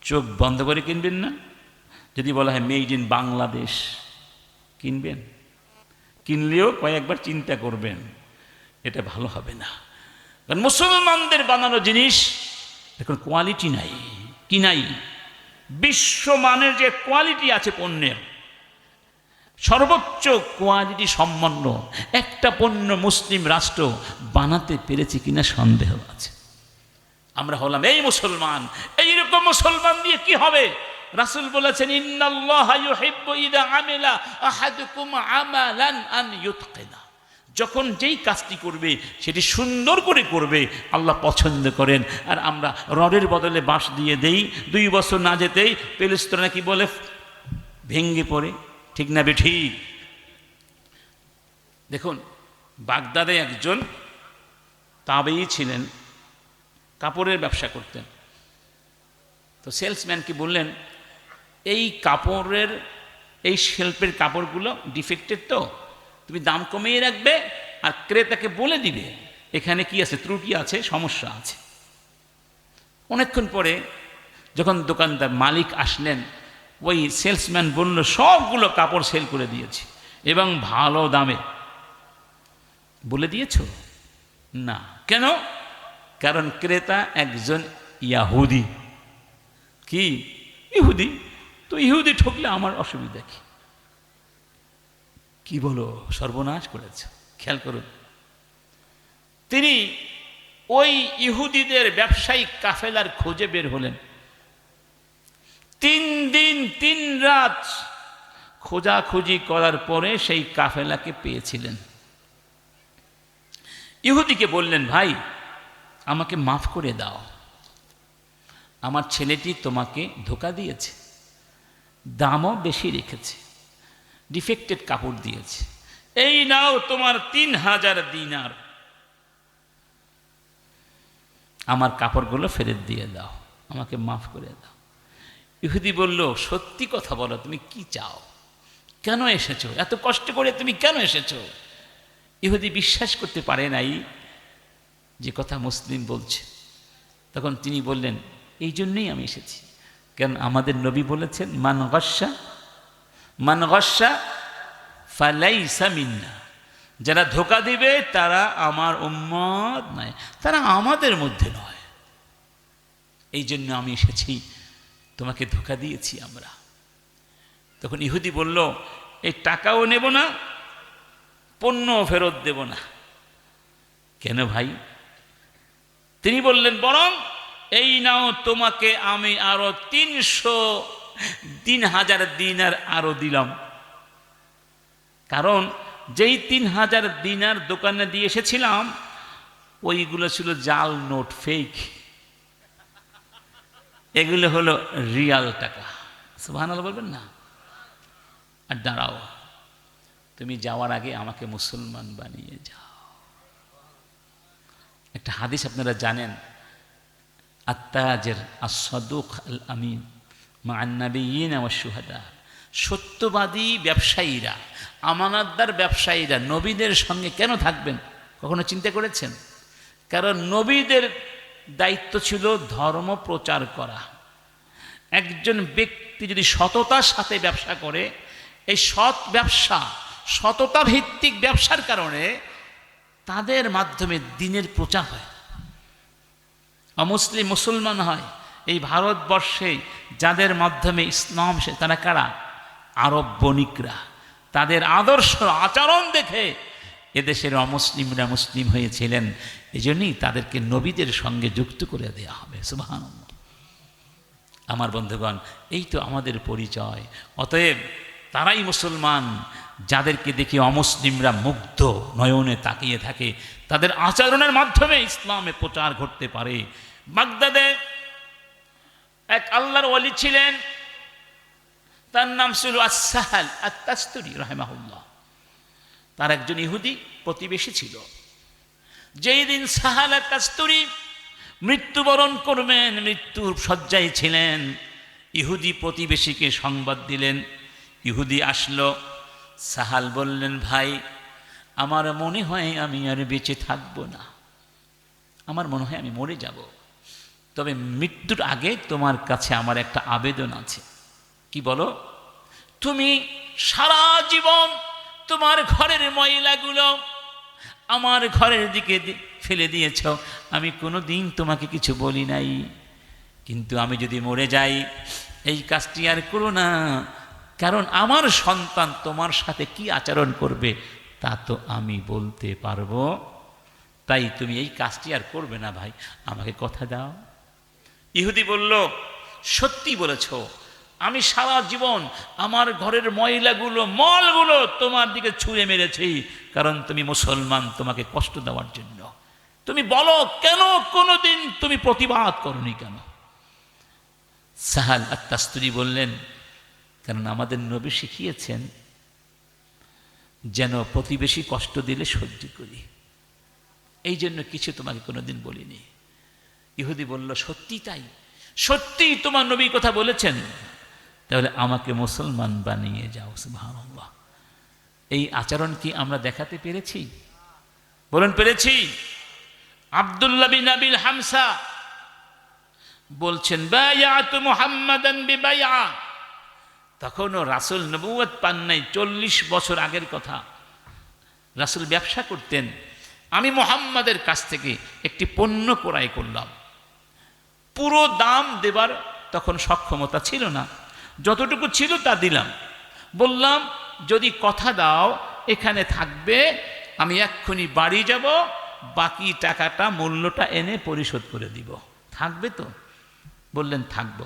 চোখ বন্ধ করে কিনবেন না। যদি বলা হয় মেড ইন বাংলাদেশ, কিনবেন। কিনলেও কয়েকবার চিন্তা করবেন, এটা ভালো হবে না। কারণ মুসলমানদের বানানো জিনিস এখন কোয়ালিটি নাই, কি নাই, বিশ্বমানের যে কোয়ালিটি আছে পণ্যের, সর্বোচ্চ কোয়ালিটি সম্পন্ন একটা পণ্য মুসলিম রাষ্ট্র বানাতে পেরেছে কিনা সন্দেহ আছে। আমরা হলাম এই মুসলমান। এইরকম মুসলমান দিয়ে কি হবে? রাসূল বলেছেন, ইন্নাল্লাহা ইউহিব্বু ইযা আমিলা আহাদুকুম আমালান আন ইউতকিনা। যখন যেই কাজটি করবে সেটি সুন্দর করে করবে, আল্লাহ পছন্দ করেন। আর আমরা রডের বদলে বাঁশ দিয়ে দেই, 2 বছর না যেতেই পেলেস্ত্রা কি বলে ভেঙ্গে পড়ে, ঠিক না বেঠিক? দেখুন, বাগদাদে একজন তাবেঈ ছিলেন, কাপড়ের ব্যবসা করতেন। তো সেলসম্যানকে বললেন, এই কাপড়ের, এই শিল্পের কাপড়গুলো ডিফেক্টেড, তো তুমি দাম কমিয়ে রাখবে আর ক্রেতাকে বলে দিবে এখানে কি আছে, ত্রুটি আছে, সমস্যা আছে। অনেকক্ষণ পরে যখন দোকানদার মালিক আসলেন, ওই সেলসম্যান বলল, সবগুলো কাপড় সেল করে দিয়েছি এবং ভালো দামে। বলে দিয়েছ? না। কেন? কারণ ক্রেতা একজন ইয়াহুদি। কি? ইহুদি। তো ইহুদি ঠকলে আমার অসুবিধা কি? কি বলো, সর্বনাশ করেছে। খেয়াল করুন, তিনি ওই ইহুদিদের ব্যবসায়িক কাফেলার খোঁজে বের হলেন। 3 দিন 3 রাত খোঁজাখুঁজি করার পরে সেই কাফেলাকে পেয়েছিলেন। ইহুদিকে বললেন, ভাই আমাকে মাফ করে দাও, আমার ছেলেটি তোমাকে ধোঁকা দিয়েছে, দামও বেশি রেখেছে, ডিফেক্টেড কাপড় দিয়েছে, এই নাও তোমার 3000 দিনার, আমার কাপড়গুলো ফেরত দিয়ে দাও, আমাকে মাফ করে দাও। ইহুদি বলল, সত্যি কথা বলো, তুমি কি চাও, কেন এসেছো, এত কষ্ট করে তুমি কেন এসেছো? ইহুদি বিশ্বাস করতে পারে নাই যে কথা মুসলিম বলছে। তখন তিনি বললেন, এই জন্যই আমি এসেছি, কারণ আমাদের নবী বলেছেন, মান গস্যা ফালাইসা মিন্না, যারা ধোঁকা দিবে তারা আমার উম্মত নয়, তারা আমাদের মধ্যে নয়। এই জন্য আমি এসেছি, তোমাকে ধোঁকা দিয়েছি আমরা। তখন ইহুদি বলল, এই টাকাও নেব না, পণ্য ফেরত দেব না। কেন ভাই? তিনি বললেন, বরং এই নাও তোমাকে আমি আরো 3000 দিনার আরো দিলাম। কারণ যেই 3000 দিনার দোকানে দিয়ে এসেছিলাম ওইগুলো ছিল জাল নোট, ফেক। এগুলো হলো রিয়াল টাকা। সুবহানাল্লাহ বলবেন না? আর দাঁড়াও, তুমি যাওয়ার আগে আমাকে মুসলমান বানিয়ে যাও। একটা হাদিস আপনারা জানেন, আত্তাজির আস-সাদুক আল আমিন মা'আন নাবিয়্যিন ওয়াশ শুহাদা, সত্যবাদী ব্যবসায়ীরা, আমানতদার ব্যবসায়ীরা নবীদের সঙ্গে কেন থাকবেন? কখনো চিন্তা করেছেন? কারণ নবীদের দায়িত্ব ছিল ধর্ম প্রচার করা। একজন ব্যক্তি যদি সততার সাথে ব্যবসা করে, এই সৎ ব্যবসা, সততা ভিত্তিক ব্যবসার কারণে তাদের মাধ্যমে দ্বীনের প্রচার হয়, অমুসলিম মুসলমান হয়। এই ভারতবর্ষে যাদের মাধ্যমে ইসলাম, তারা কারা? আরব বণিকরা। তাদের আদর্শ আচরণ দেখে এদেশের অমুসলিমরা মুসলিম হয়েছিলেন। এই জন্যই তাদেরকে নবীদের সঙ্গে যুক্ত করে দেওয়া হবে। সুবহানাল্লাহ। আমার বন্ধুগণ, এই তো আমাদের পরিচয়। অতএব তারাই মুসলমান যাদেরকে দেখে অমুসলিমরা মুগ্ধ নয়নে তাকিয়ে থাকে, তাদের আচরণের মাধ্যমে ইসলামে প্রচার ঘটতে পারে। বাগদাদে এক আল্লাহর ওয়ালি ছিলেন, তার নাম ছিল আস-সাহাল আত-তাস্তুরি রাহিমাহুল্লাহ। তার একজন ইহুদি প্রতিবেশী ছিল। যেই দিন সাহাল আত-তাস্তুরি মৃত্যুবরণ করবেন, মৃত্যুর শয্যায় ছিলেন, ইহুদি প্রতিবেশীকে সংবাদ দিলেন। ইহুদি আসলো, সাহাল বললেন, ভাই আমার মনে হয় আমি আর বেঁচে থাকবো না, আমার মনে হয় আমি মরে যাব। তবে মৃত্যুর আগে তোমার কাছে আমার একটা আবেদন আছে। কি বলো? তুমি সারা জীবন তোমার ঘরের ময়লাগুলো আমার ঘরের দিকে ফেলে দিয়েছ, আমি কোনো দিন তোমাকে কিছু বলি নাই, কিন্তু আমি যদি মরে যাই এই কাজটি আর করো না, কারণ আমার সন্তান তোমার সাথে কি আচরণ করবে তা তো আমি বলতে পারবো, তাই তুমি এই কাজটি আর করবে না ভাই, আমাকে কথা দাও। ইহুদি বলল, সত্যি বলেছ, আমি সারা জীবন আমার ঘরের ময়লাগুলো মলগুলো তোমার দিকে ছুঁড়ে মেরেছি, কারণ তুমি মুসলমান, তোমাকে কষ্ট দেওয়ার জন্য। তুমি বলো কেন কোনোদিন তুমি প্রতিবাদ করনি কেন? সাহাল আত-তাস্তুরি বললেন, কারণ আমাদের নবী শিখিয়েছেন যেন প্রতিবেশী কষ্ট দিলে সহ্য করি, এই জন্য কিছু তোমাকে কোনোদিন বলিনি। ইহুদি বলল, সত্যি তাই, সত্যি তোমার নবী কথা বলেছেন, তাহলে আমাকে মুসলমান বানিয়ে যাও। সুবহানাল্লাহ। এই আচরণ কি আমরা দেখাতে পেরেছি? বলুন, পেরেছি? আব্দুল্লাহ বিন আবিল হামসা বলছেন, বায়াতু মুহাম্মাদান বিবাইআ, তখনও রাসূল নবুয়ত পান নাই, 40 বছর আগের কথা। রাসূল ব্যবসা করতেন, আমি মুহাম্মাদের কাছ থেকে একটি পণ্য ক্রয় করলাম, পুরো দাম দেবার তখন সক্ষমতা ছিল না, যতটুকু ছিল তা দিলাম, বললাম যদি কথা দাও এখানে থাকবে, আমি এক্ষুনি বাড়ি যাব, বাকি টাকাটা মূল্যটা এনে পরিশোধ করে দিব, থাকবে তো? বললেন, থাকবো,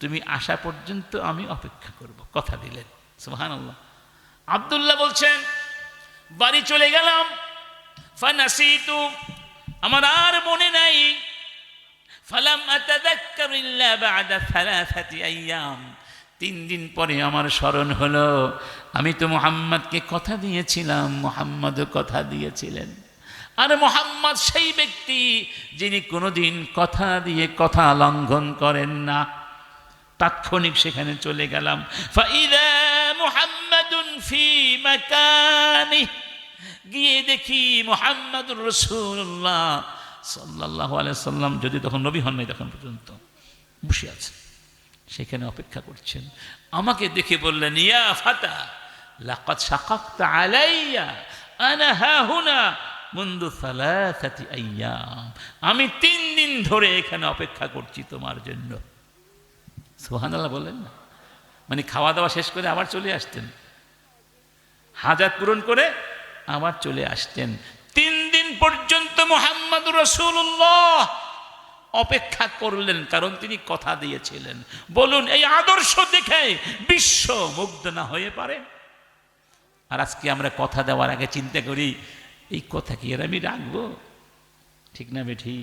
তুমি আসা পর্যন্ত আমি অপেক্ষা করব, কথা দিলেন। সুবহানাল্লাহ। আব্দুল্লাহ বলছেন, বাড়ি চলে গেলাম, ফানাসিতু, আমার আর মনে নাই, ফালাম আতাযাক্কার ইল্লা বা'দা 3 আইয়াম, 3 দিন পরে আমার স্মরণ হলো, আমি তো মুহাম্মদকে কথা দিয়েছিলাম, মুহাম্মদও কথা দিয়েছিলেন, আর মুহাম্মদ সেই ব্যক্তি যিনি কোনোদিন কথা দিয়ে কথা লঙ্ঘন করেন না। তাৎক্ষণিক সেখানে চলে গেলাম, ফাইদা মুহাম্মাদুন ফি মাকানি, গিয়ে দেখি মুহাম্মাদুর রাসূলুল্লাহ সাল্লাল্লাহু আলাইহি সাল্লাম, যদি তখন নবী হন নাই তখন পর্যন্ত, বসে আছেন, সেখানে অপেক্ষা করছেন। আমাকে দেখে বললেন, ইয়া ফাতা লাকাদ শাকাকতা আলাইয়া আনা হাহুনা মুনযু 3 আইয়াম, আমি 3 দিন ধরে এখানে অপেক্ষা করছি তোমার জন্য। সুবহানাল্লাহ বললেন না? মানে খাওয়া দাওয়া শেষ করে আবার চলে আসতেন, হাজাত পূরণ করে আবার চলে আসতেন। 3 দিন পর্যন্ত মুহাম্মদুর রাসূলুল্লাহ অপেক্ষা করলেন, কারণ তিনি কথা দিয়েছিলেন। বলুন, এই আদর্শ দেখে বিশ্ব মুগ্ধ না হয়ে পারে? আর আজকে আমরা কথা দেওয়ার আগে চিন্তা করি, এই কথা কি আর আমি রাখবো? ঠিক না বেঠি?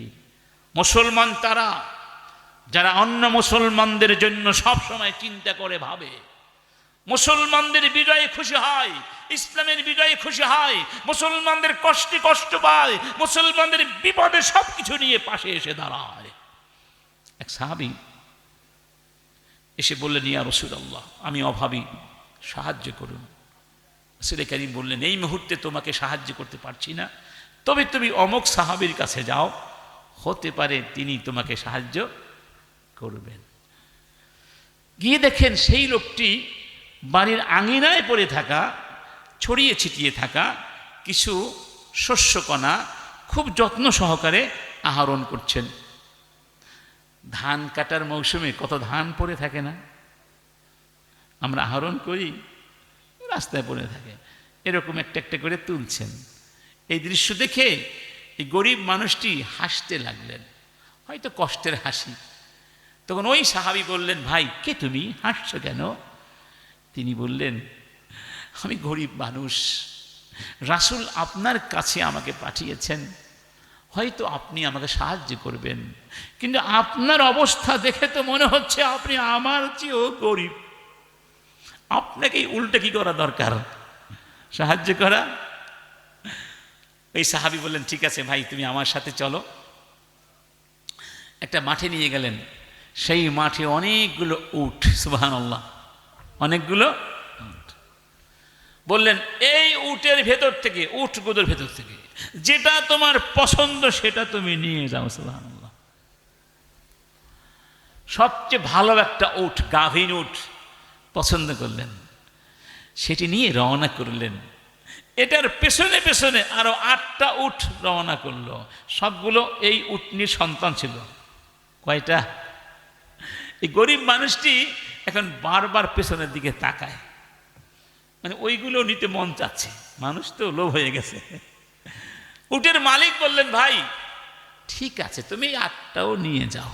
মুসলমান তারা যারা অন্য মুসলমানদের জন্য সব সময় চিন্তা করে, ভাবে, মুসলমানদের বিজয়ে খুশি হয়, ইসলামের বিজয়ে খুশি হয়, মুসলমানদের কষ্টে কষ্ট পায়, মুসলমানদের বিপদে সবকিছু নিয়ে পাশে এসে দাঁড়ায়। এক সাহাবী এসে বললেন, ইয়া রাসূলুল্লাহ, আমি অভাবী, সাহায্য করুন। রাসূল কারীম বললেন, এই মুহূর্তে তোমাকে সাহায্য করতে পারছি না, তবে তুমি অমুক সাহাবীর কাছে যাও, হতে পারে তিনি তোমাকে সাহায্য করবেন। গিয়ে দেখেন সেই লোকটি বাড়ির আঙিনায় পড়ে থাকা, ছড়িয়ে ছিটিয়ে থাকা কিছু শস্যকণা খুব যত্ন সহকারে আহরণ করছেন। ধান কাটার মৌসুমে কত ধান পড়ে থাকে না, আমরা আহরণ করি, রাস্তায় পড়ে থাকে, এরকম একটা একটা করে তুলছেন। এই দৃশ্য দেখে এই গরিব মানুষটি হাসতে লাগলেন, হয়তো কষ্টের হাসি। তখন ওই সাহাবী বললেন, ভাই কে তুমি, হাসছো কেন? তিনি বললেন, আমি গরিব মানুষ, রাসূল আপনার কাছে আমাকে পাঠিয়েছেন, হয়তো আপনি আমাকে সাহায্য করবেন, কিন্তু আপনার অবস্থা দেখে তো মনে হচ্ছে আপনি আমার চেয়েও গরিব, আপনাকেই উল্টে কি করা দরকার, সাহায্য করা। এই সাহাবী বললেন, ঠিক আছে ভাই, তুমি আমার সাথে চলো। একটা মাঠে নিয়ে গেলেন, সেই মাঠে অনেকগুলো উট, সুবহানাল্লাহ, অনেকগুলো উট। বললেন এই উটের ভেতর থেকে, উটগুলোর ভেতর থেকে যেটা তোমার পছন্দ সেটা তুমি নিয়ে যাও। সুবহানাল্লাহ। সবচেয়ে ভালো একটা উট, গাভীন উট পছন্দ করলেন, সেটি নিয়ে রওনা করলেন। এটার পেছনে পেছনে আরো 8টা উট রওনা করলো। সবগুলো এই উটনির সন্তান ছিল। কয়টা? এই গরিব মানুষটি এখন বারবার পেছনের দিকে তাকায়, মানে ওইগুলো নিতে মন চাচ্ছে, মানুষ তো লোভ হয়ে গেছে। উটের মালিক বললেন, ভাই ঠিক আছে, তুমি 8টাও নিয়ে যাও।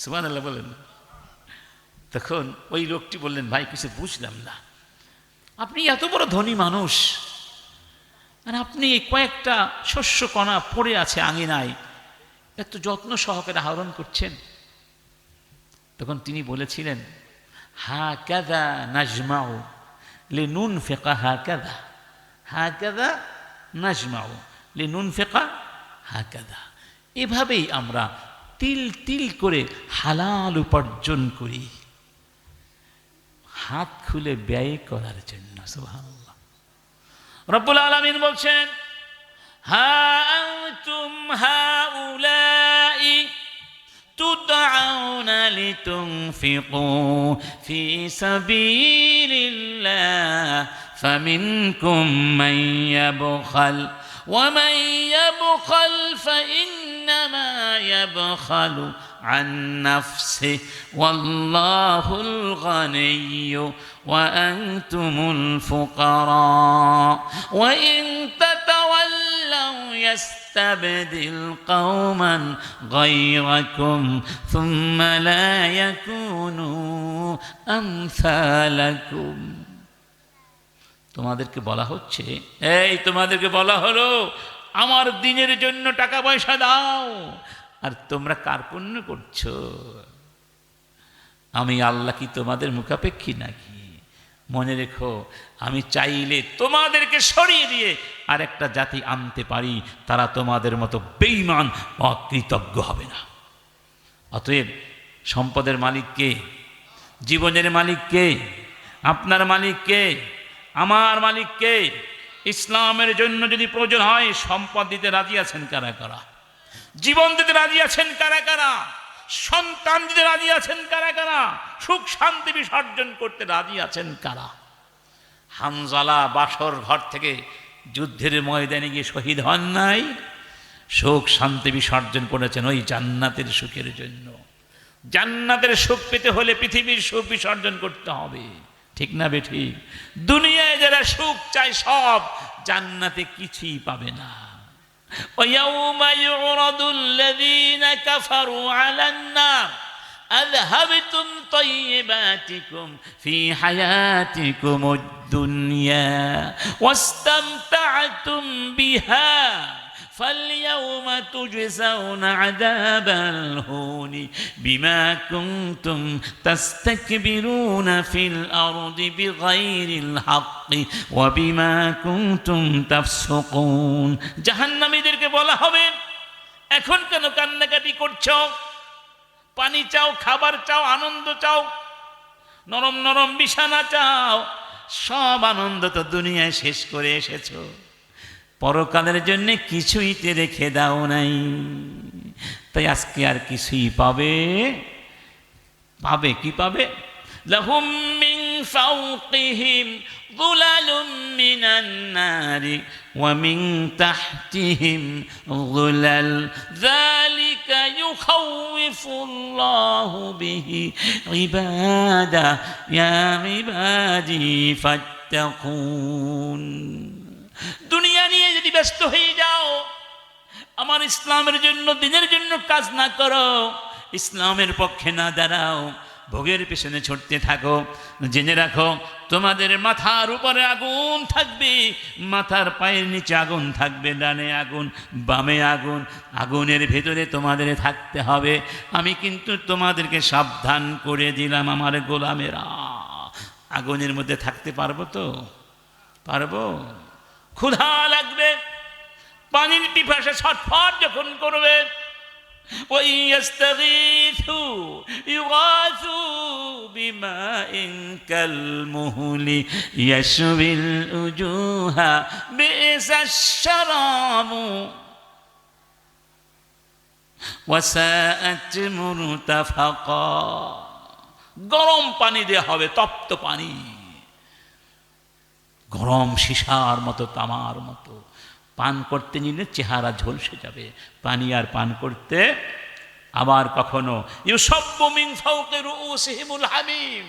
সুবহানাল্লাহ বলেন। তখন ওই লোকটি বললেন, ভাই কিছু বুঝলাম না, আপনি এত বড় ধনী মানুষ আর আপনি কয়েকটা শস্য কণা পড়ে আছে আঙিনায় এত যত্ন সহকারে আহরণ করছেন। তখন তিনি বলেছিলেন, হাকাযা নাজমাউ লিনুনফিকা, হাকাযা হাকাযা নাজমাউ লিনুনফিকা হাকাযা, এভাবেই আমরা তিল তিল করে হালাল উপার্জন করি, হাত খুলে ব্যয় করার জন্য। সুবহানাল্লাহ। রব্বুল আলামিন বলছেন, হা আনতুম হাউলাই তুদআউনা লিতুনফিকু ফি সাবিলিল্লাহ ফামিনকুম মান ইয়াবখাল ওয়া মান ইয়াবখাল ফাইন্নামা ইয়াবখালু عن نفسه والله الغني وأنتم الفقراء وإن تتولوا يستبدل قوما غيركم ثم لا يكونوا أمثالكم। তোমাদেরকে বলা হচ্ছে, তোমাদেরকে বলা হলো আমার দ্বীনের জন্য টাকা পয়সা দাও, আর তোমরা কার্পণ্য করছো। আমি আল্লাহ কি তোমাদের মুখাপেক্ষী নাকি? মনে রেখো, আমি চাইলে তোমাদেরকে সরিয়ে দিয়ে আর একটা জাতি আনতে পারি, তারা তোমাদের মতো বেঈমান অকৃতজ্ঞ হবে না। অতএব সম্পদের মালিক কে? জীবনের মালিক কে? আপনার মালিক কে? আমার মালিক কে? ইসলামের জন্য যদি প্রয়োজন হয় সম্পদ দিতে রাজি আছেন কারা কারা? জীবন দিতে রাজি আছেন কারা কারা? সন্তান দিতে রাজি আছেন কারা কারা? সুখ শান্তি বিসর্জন করতে রাজি আছেন কারা? হানজালা বাসর ঘর থেকে যুদ্ধের ময়দানে গিয়ে শহীদ হন নাই, সুখ শান্তি বিসর্জন করেছেন ওই জান্নাতের সুখের জন্য। জান্নাতের সুখ পেতে হলে পৃথিবীর সুখ বিসর্জন করতে হবে, ঠিক না বেঠিক? দুনিয়ায় যারা সুখ চায় সব জান্নাতে কিছুই পাবে না। ويوم يعرض الذين كفروا على النار أذهبتم طيباتكم في حياتكم الدنيا واستمتعتم بها فاليوم تجزون عذاب الهون بما كنتم تستكبرون في الأرض بغير الحق وبما كنتم تفسقون। জাহান্নামীদেরকে বলা হবে, এখন কেন কান্নাকাটি করছো? পানি চাও, খাবার চাও, আনন্দ চাও, নরম নরম বিছানা চাও, সব আনন্দ তো দুনিয়ায় শেষ করে এসেছো, পরকালের জন্য কিছুই তে রেখে দাও নাই। তাই আজকে আর কিছুই পাবে কি পাবে? লাহুম মিন ফাওকিহিম যুলালুম মিনান নারি ওয়া মিন তাহতিহিম যুলাল যালিকা ইউখাউফুল্লাহু বিহি ইবাদা ইয়া ইবাদি ফাত্তাকুন। দুনিয়া নিয়ে যদি ব্যস্ত হয়ে যাও, আমার ইসলামের জন্য দ্বীনের জন্য কাজ না করো, ইসলামের পক্ষে না দাঁড়াও, ভোগের পেছনে ছুটতে থাকো, জেনে রাখো তোমাদের মাথার উপরে আগুন থাকবে, মাথার পায়ের নিচে আগুন থাকবে, ডানে আগুন বামে আগুন, আগুনের ভেতরে তোমাদের থাকতে হবে। আমি কিন্তু তোমাদেরকে সাবধান করে দিলাম আমার গোলামেরা। আগুনের মধ্যে থাকতে পারবো তো? পারবো? ক্ষুধা লাগবে, পানির পিপাসা ছটফট যখন করবে, ওই ইস্তাগীথু ইউগাসু বিমাইন কালমুহলি ইয়াশবিল উজুহা বিসাশ শারাবু ওয়াসাআত মুরতাফাকা। গরম পানি দেওয়া হবে, তপ্ত পানি, গরম সীসার মতো, তামার মতো। পান করতে নিলে চেহারা ঝলসে যাবে, পানি আর পান করতে। আবার কখনো ইউসাব্বু মিন ফাওকি রুউসিহিমুল হামিম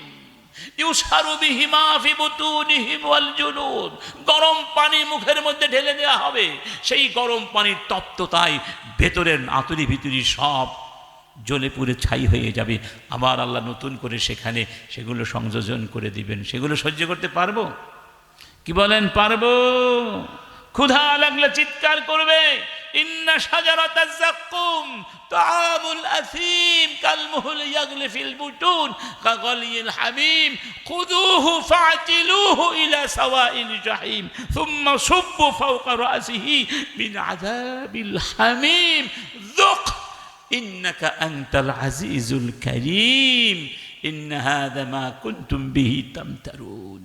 ইউসারু বিহিমা ফি বুতুনিহিম ওয়াল জুলুদ। গরম পানি মুখের মধ্যে ঢেলে দেওয়া হবে, সেই গরম পানির তপ্ততায় ভেতরের আতুরি ভিতুরি সব জ্বলে পুড়ে ছাই হয়ে যাবে। আবার আল্লাহ নতুন করে সেখানে সেগুলো সংযোজন করে দিবেন। সেগুলো সহ্য করতে পারবো? কি বলেন, পারবো? ক্ষুধা লাগলে চিৎকার করবে, ইন্না শাজারাতাজ যাক্কুম তাআমুল আসীম কালমুহল ইয়াগলি ফিল বুতুন কাগালিল হামিম খুযুহু ফা'তিলুহু ইলা সাওয়াইল জাহিম সুম্মা সুব্বু ফাওকা রাসিহি মিন আযাবিল হামিম যুক ইন্নাকা আনতাল আজিজুল কারীম ইন্না হাযা মা কুনতুম বিহি তামতারুন।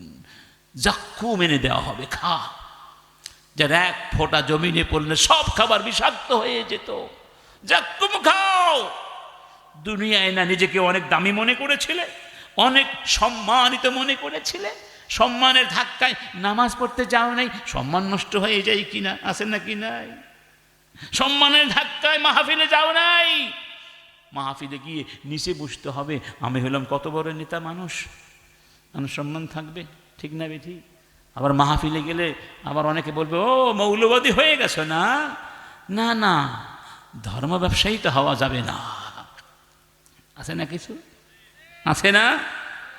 যাক্কুম এনে দেওয়া হবে, খা। যার এক ফোঁটা জমিনে পড়লে সব খাবার বিষাক্ত হয়ে যেত। যাক্কুম খাও। দুনিয়ায় না নিজেকে অনেক দামি মনে করেছিলে, অনেক সম্মানিত মনে করেছিলে, সম্মানের ধাক্কায় নামাজ পড়তে যাও নাই, সম্মান নষ্ট হয়ে যায় কিনা, আছে না কি নাই? সম্মানের ধাক্কায় মাহফিলে যাও নাই, মাহফিলে গিয়ে নিচে বসতে হবে। আমি হলাম কত বড় নেতা, মানুষ, মানুষ সম্মান থাকবে, ঠিক না বেঠি? আবার মাহফিলে গেলে আবার অনেকে বলবে, ও মৌলবাদী হয়ে গেছো না। না না, ধর্ম ব্যবসায়ী তো হওয়া যাবে না। আছে না কিছু, আছে না?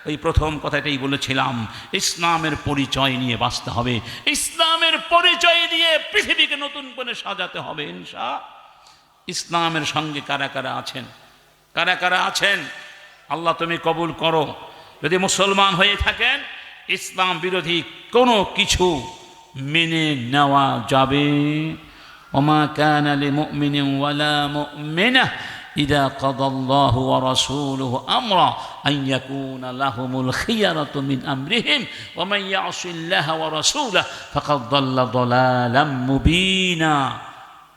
ওই প্রথম কথাটাই বলেছিলাম, ইসলামের পরিচয় নিয়ে বাঁচতে হবে, ইসলামের পরিচয় দিয়ে পৃথিবীকে নতুন করে সাজাতে হবে ইনশাআল্লাহ। ইসলামের সঙ্গে কারা কারা আছেন, কারা কারা আছেন? আল্লাহ তুমি কবুল করো। যদি মুসলমান হয়ে থাকেন, ইসলাম বিরোধী কোনো কিছু মেনে নেওয়া যাবে। ওমা কানা লিমুমিনিন ওয়ালা মুমিনাহ ইযা কাদাল্লাহু ওয়া রাসূলুহু আমরা আন ইয়াকুনা লাহুমুল খিয়ারাতু মিন আমরিহিম ওয়া মান ইয়াসিল্লাহা ওয়া রাসূলাহু ফাকাদ দাল্লা দালালাম মুবিনা।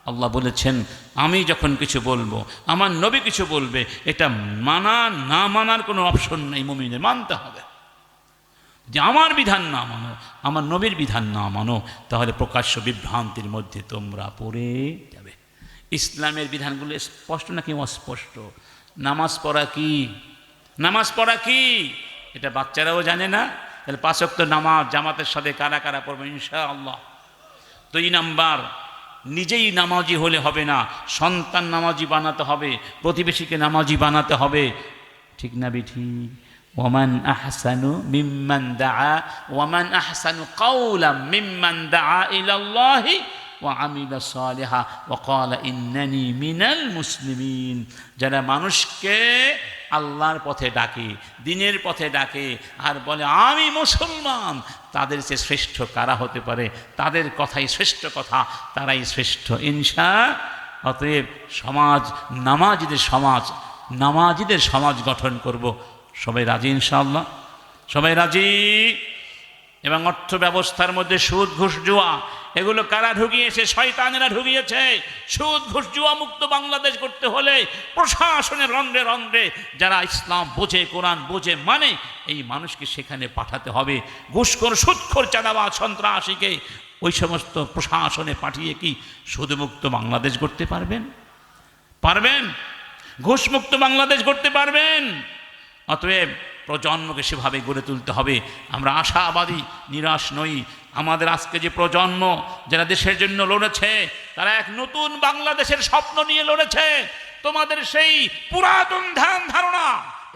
আল্লাহ বলেছেন, আমি যখন কিছু বলবো, আমার নবী কিছু বলবে, এটা মানা না মানার কোনো অপশন নেই। মুমিনের মানতে হবে। যে আমার বিধান না মানো, আমার নবীর বিধান না মানো, তাহলে প্রকাশ্য বিভ্রান্তির মধ্যে তোমরা পড়ে যাবে। ইসলামের বিধানগুলো স্পষ্ট নাকি অস্পষ্ট? নামাজ পড়া কি, নামাজ পড়া কি এটা বাচ্চারাও জানে না। তাহলে 5 ওয়াক্ত নামাজ জামাতের সাথে কারা কারা পড়বে ইনশাআল্লাহ? 2 নাম্বার, নিজেই নামাজি হলে হবে না, সন্তান নামাজি বানাতে হবে, প্রতিবেশীকে নামাজি বানাতে হবে, ঠিক না বেঠি? ওয়ামান আহসানু মিম্মান দাআ ওয়ামান আহসানু কাওলাম মিম্মান দাআ ইলাল্লাহি ওয়া আমিলা সালিহা ওয়া ক্বালা ইন্নানি মিনাল মুসলিমিন। যারা মানুষকে আল্লাহর পথে ডাকে, দ্বীনের পথে ডাকে, আর বলে আমি মুসলমান, তাদের চেয়ে শ্রেষ্ঠ কারা হতে পারে? তাদের কথাই শ্রেষ্ঠ কথা, তারাই শ্রেষ্ঠ ইনশাআল্লাহ। অতএব সমাজ, নামাজিদের সমাজ, নামাজিদের সমাজ গঠন করব। সবাই রাজি ইনশাআল্লাহ? সবাই রাজি? এবং অর্থ ব্যবস্থার মধ্যে সুদ, ঘুষ, জুয়া এগুলো কারা ঢুকিয়েছে? শয়তানেরা ঢুকিয়েছে। সুদ, ঘুষ, জুয়া মুক্ত বাংলাদেশ করতে হলে প্রশাসনের রন্ধ্রে রন্ধ্রে যারা ইসলাম বোঝে, কোরআন বোঝে, মানে এই মানুষকে সেখানে পাঠাতে হবে। ঘুষখোর, সুদখোর, চাঁদাবাজ, সন্ত্রাসীকে ওই সমস্ত প্রশাসনে পাঠিয়ে কি সুদমুক্ত বাংলাদেশ করতে পারবেন? পারবেন? ঘুষমুক্ত বাংলাদেশ করতে পারবেন? অতএব প্রজন্মকে সেভাবে গড়ে তুলতে হবে। আমরা আশাবাদী, নিরাশ নই। আমাদের আজকে যে প্রজন্ম যারা দেশের জন্য লড়েছে, তারা এক নতুন বাংলাদেশের স্বপ্ন নিয়ে লড়েছে। তোমাদের সেই পুরাতন ধ্যান ধারণা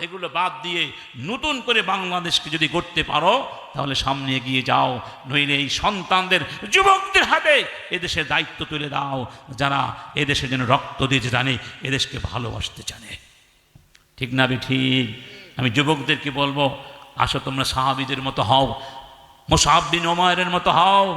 এগুলো বাদ দিয়ে নতুন করে বাংলাদেশকে যদি গড়তে পারো, তাহলে সামনে এগিয়ে যাও। নইলে এই সন্তানদের, যুবকদের হাতে এদেশের দায়িত্ব তুলে দাও, যারা এদেশের জন্য রক্ত দিতে জানে, এদেশকে ভালোবাসতে জানে, ঠিক না ঠিক? আমি যুবকদেরকে বলবো, আসো তোমরা সাহাবীদের মতো হও, মুসআব বিন উমাইরের মতো হও।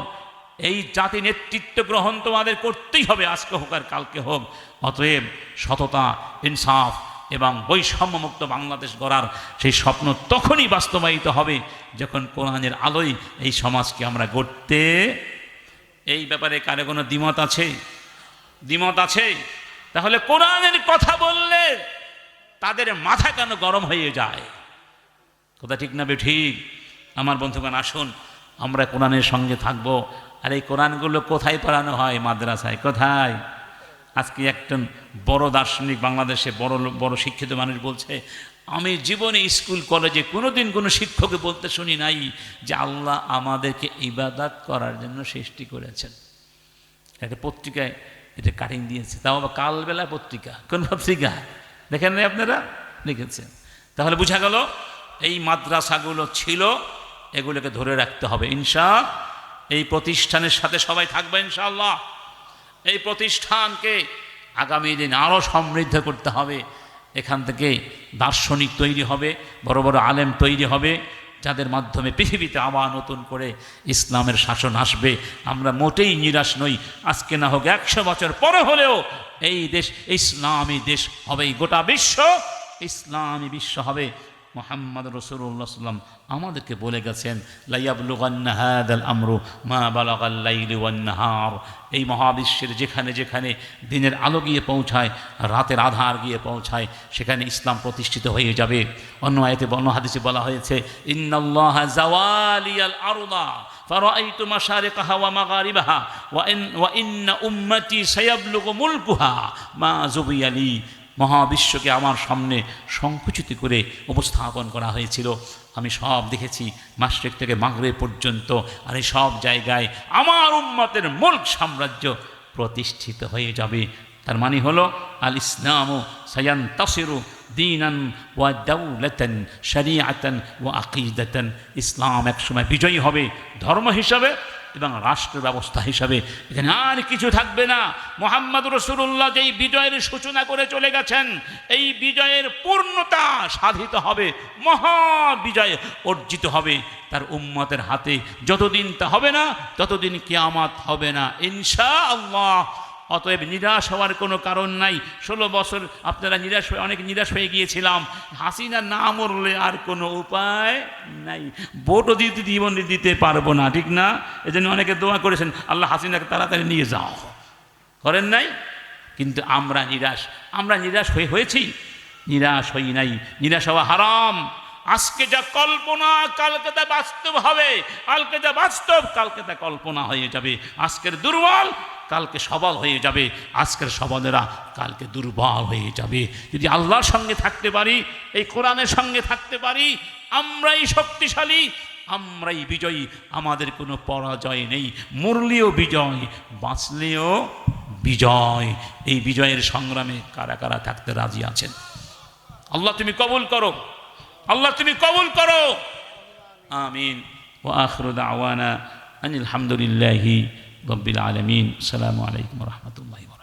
এই জাতি নেতৃত্ব গ্রহণ তোমাদের করতেই হবে, আজকে হোক আর কালকে হোক। অতএব সততা, ইনসাফ, এবং বৈষম্যমুক্ত বাংলাদেশ গড়ার সেই স্বপ্ন তখনই বাস্তবায়িত হবে যখন কোরআনের আলোয় এই সমাজকে আমরা গড়তে। এই ব্যাপারে কারো কোনো দ্বিমত আছে? দ্বিমত আছে? তাহলে কোরআনের কথা বললে তাদের মাথা কেন গরম হয়ে যায়? কথা ঠিক না বেঠিক? আমার বন্ধুগণ, আসুন আমরা কোরআনের সঙ্গে থাকব। আর এই কোরআনগুলো কোথায় পড়ানো হয়? মাদ্রাসায়। কোথায়? আজকে একজন বড় দার্শনিক, বাংলাদেশে বড় শিক্ষিত মানুষ বলছে, আমি জীবনে স্কুল কলেজে কোনোদিন কোনো শিক্ষককে বলতে শুনি নাই যে আল্লাহ আমাদেরকে ইবাদত করার জন্য সৃষ্টি করেছেন। একটা পত্রিকায় এটা কাটিং দিয়েছে, তাও আবার কালবেলা পত্রিকা। কোন পত্রিকা দেখেন নাই আপনারা? লিখেছেন। তাহলে বোঝা গেল এই মাদ্রাসাগুলো ছিল, এগুলোকে ধরে রাখতে হবে ইনশাআল্লাহ। এই প্রতিষ্ঠানের সাথে সবাই থাকবে ইনশাআল্লাহ। এই প্রতিষ্ঠানকে আগামী দিন আরও সমৃদ্ধ করতে হবে। এখান থেকে দার্শনিক তৈরি হবে, বড় বড় আলেম তৈরি হবে, যাদের মাধ্যমে পৃথিবীতে আবার নতুন করে ইসলামের শাসন আসবে। আমরা মোটেই নিরাশ নই। আজকে না হোক 100 বছর পরে হলেও এই দেশ ইসলামী দেশ হবে, গোটা বিশ্ব ইসলামী বিশ্ব হবে। মুহাম্মদ রাসূলুল্লাহ সাল্লাম আমাদেরকে বলে গেছেন, লাইয়াবলুগান্না হাদাল আমরু মা বালাগাল লাইলি ওয়ান নাহার। এই মহাবিশ্বের যেখানে যেখানে দিনের আলো গিয়ে পৌঁছায়, রাতের আধার গিয়ে পৌঁছায়, সেখানে ইসলাম প্রতিষ্ঠিত হয়ে যাবে। অন্য আয়াতে, অন্য হাদিসে বলা হয়েছে, ইন্নাল্লাহা জাওয়ালিয়াল আরদা ফারাআইতু মাশারিকাহা ওয়া মাগারিবাহা ওয়া ইন্না উম্মতি সায়াবলুগু মুলকুহা মা যুবিয়ালি। মহাবিশ্বকে আমার সামনে সংকুচিত করে উপস্থাপন করা হয়েছিল। আমি সব দেখেছি, মাশরিক থেকে মাগরিব পর্যন্ত। আর এই সব জায়গায় আমার উম্মতের মুলক সাম্রাজ্য প্রতিষ্ঠিত হয়ে যাবে। তার মানে হলো আল ইসলামু সায়ান্তাসিরু দীনান ওয়া দাওলাতান শরীআতান ওয়া আকিদাতান। ইসলাম একসময় বিজয়ী হবে ধর্ম হিসাবে এবং রাষ্ট্র ব্যবস্থা হিসাবে। এখানে আর কিছু থাকবে না। মুহাম্মদ রাসূলুল্লাহ যেই বিজয়ের সূচনা করে চলে গেছেন, এই বিজয়ের পূর্ণতা সাধিত হবে, মহা বিজয় অর্জিত হবে তার উম্মতের হাতে। যতদিন তা হবে না, ততদিন কিয়ামত হবে না ইনশাআল্লাহ। অতএব নিরাশ হওয়ার কোনো কারণ নাই। 16 বছর আপনারা অনেক নিরাশ হয়ে গিয়েছিলাম। হাসিনা না মরলে আর কোনো উপায় নাই। ভোটও দিতে পারবো না, ঠিক না? এজন্য অনেকে দোয়া করেছেন, আল্লাহ হাসিনাকে তাড়াতাড়ি নিয়ে যাও, করেন নাই? কিন্তু আমরা নিরাশ হয়েছি? নিরাশ হই নাই। নিরাশ হওয়া হারাম। আজকে যা কল্পনা কালকে তা বাস্তব হবে, কালকে যা বাস্তব কালকে তা কল্পনা হয়ে যাবে। আজকের দুর্বল কালকে সবল হয়ে যাবে, আজকের সবলেরা কালকে দুর্বল হয়ে যাবে। যদি আল্লাহর সঙ্গে থাকতে পারি, এই কোরআনের সঙ্গে থাকতে পারি, আমরাই শক্তিশালী, আমরাই বিজয়ী। আমাদের কোনো পরাজয় নেই। মরলেও বিজয়, বাঁচলেও বিজয়। এই বিজয়ের সংগ্রামে কারা কারা থাকতে রাজি আছেন? আল্লাহ তুমি কবুল করো, আল্লাহ তুমি কবুল করো, আমিন। ওয়া আখিরু দাওয়ানা আনিল হামদুলিল্লাহি রাব্বিল আলামিন। আসসালামু আলাইকুম ওয়া রাহমাতুল্লাহি ওয়া বারাকাতুহু।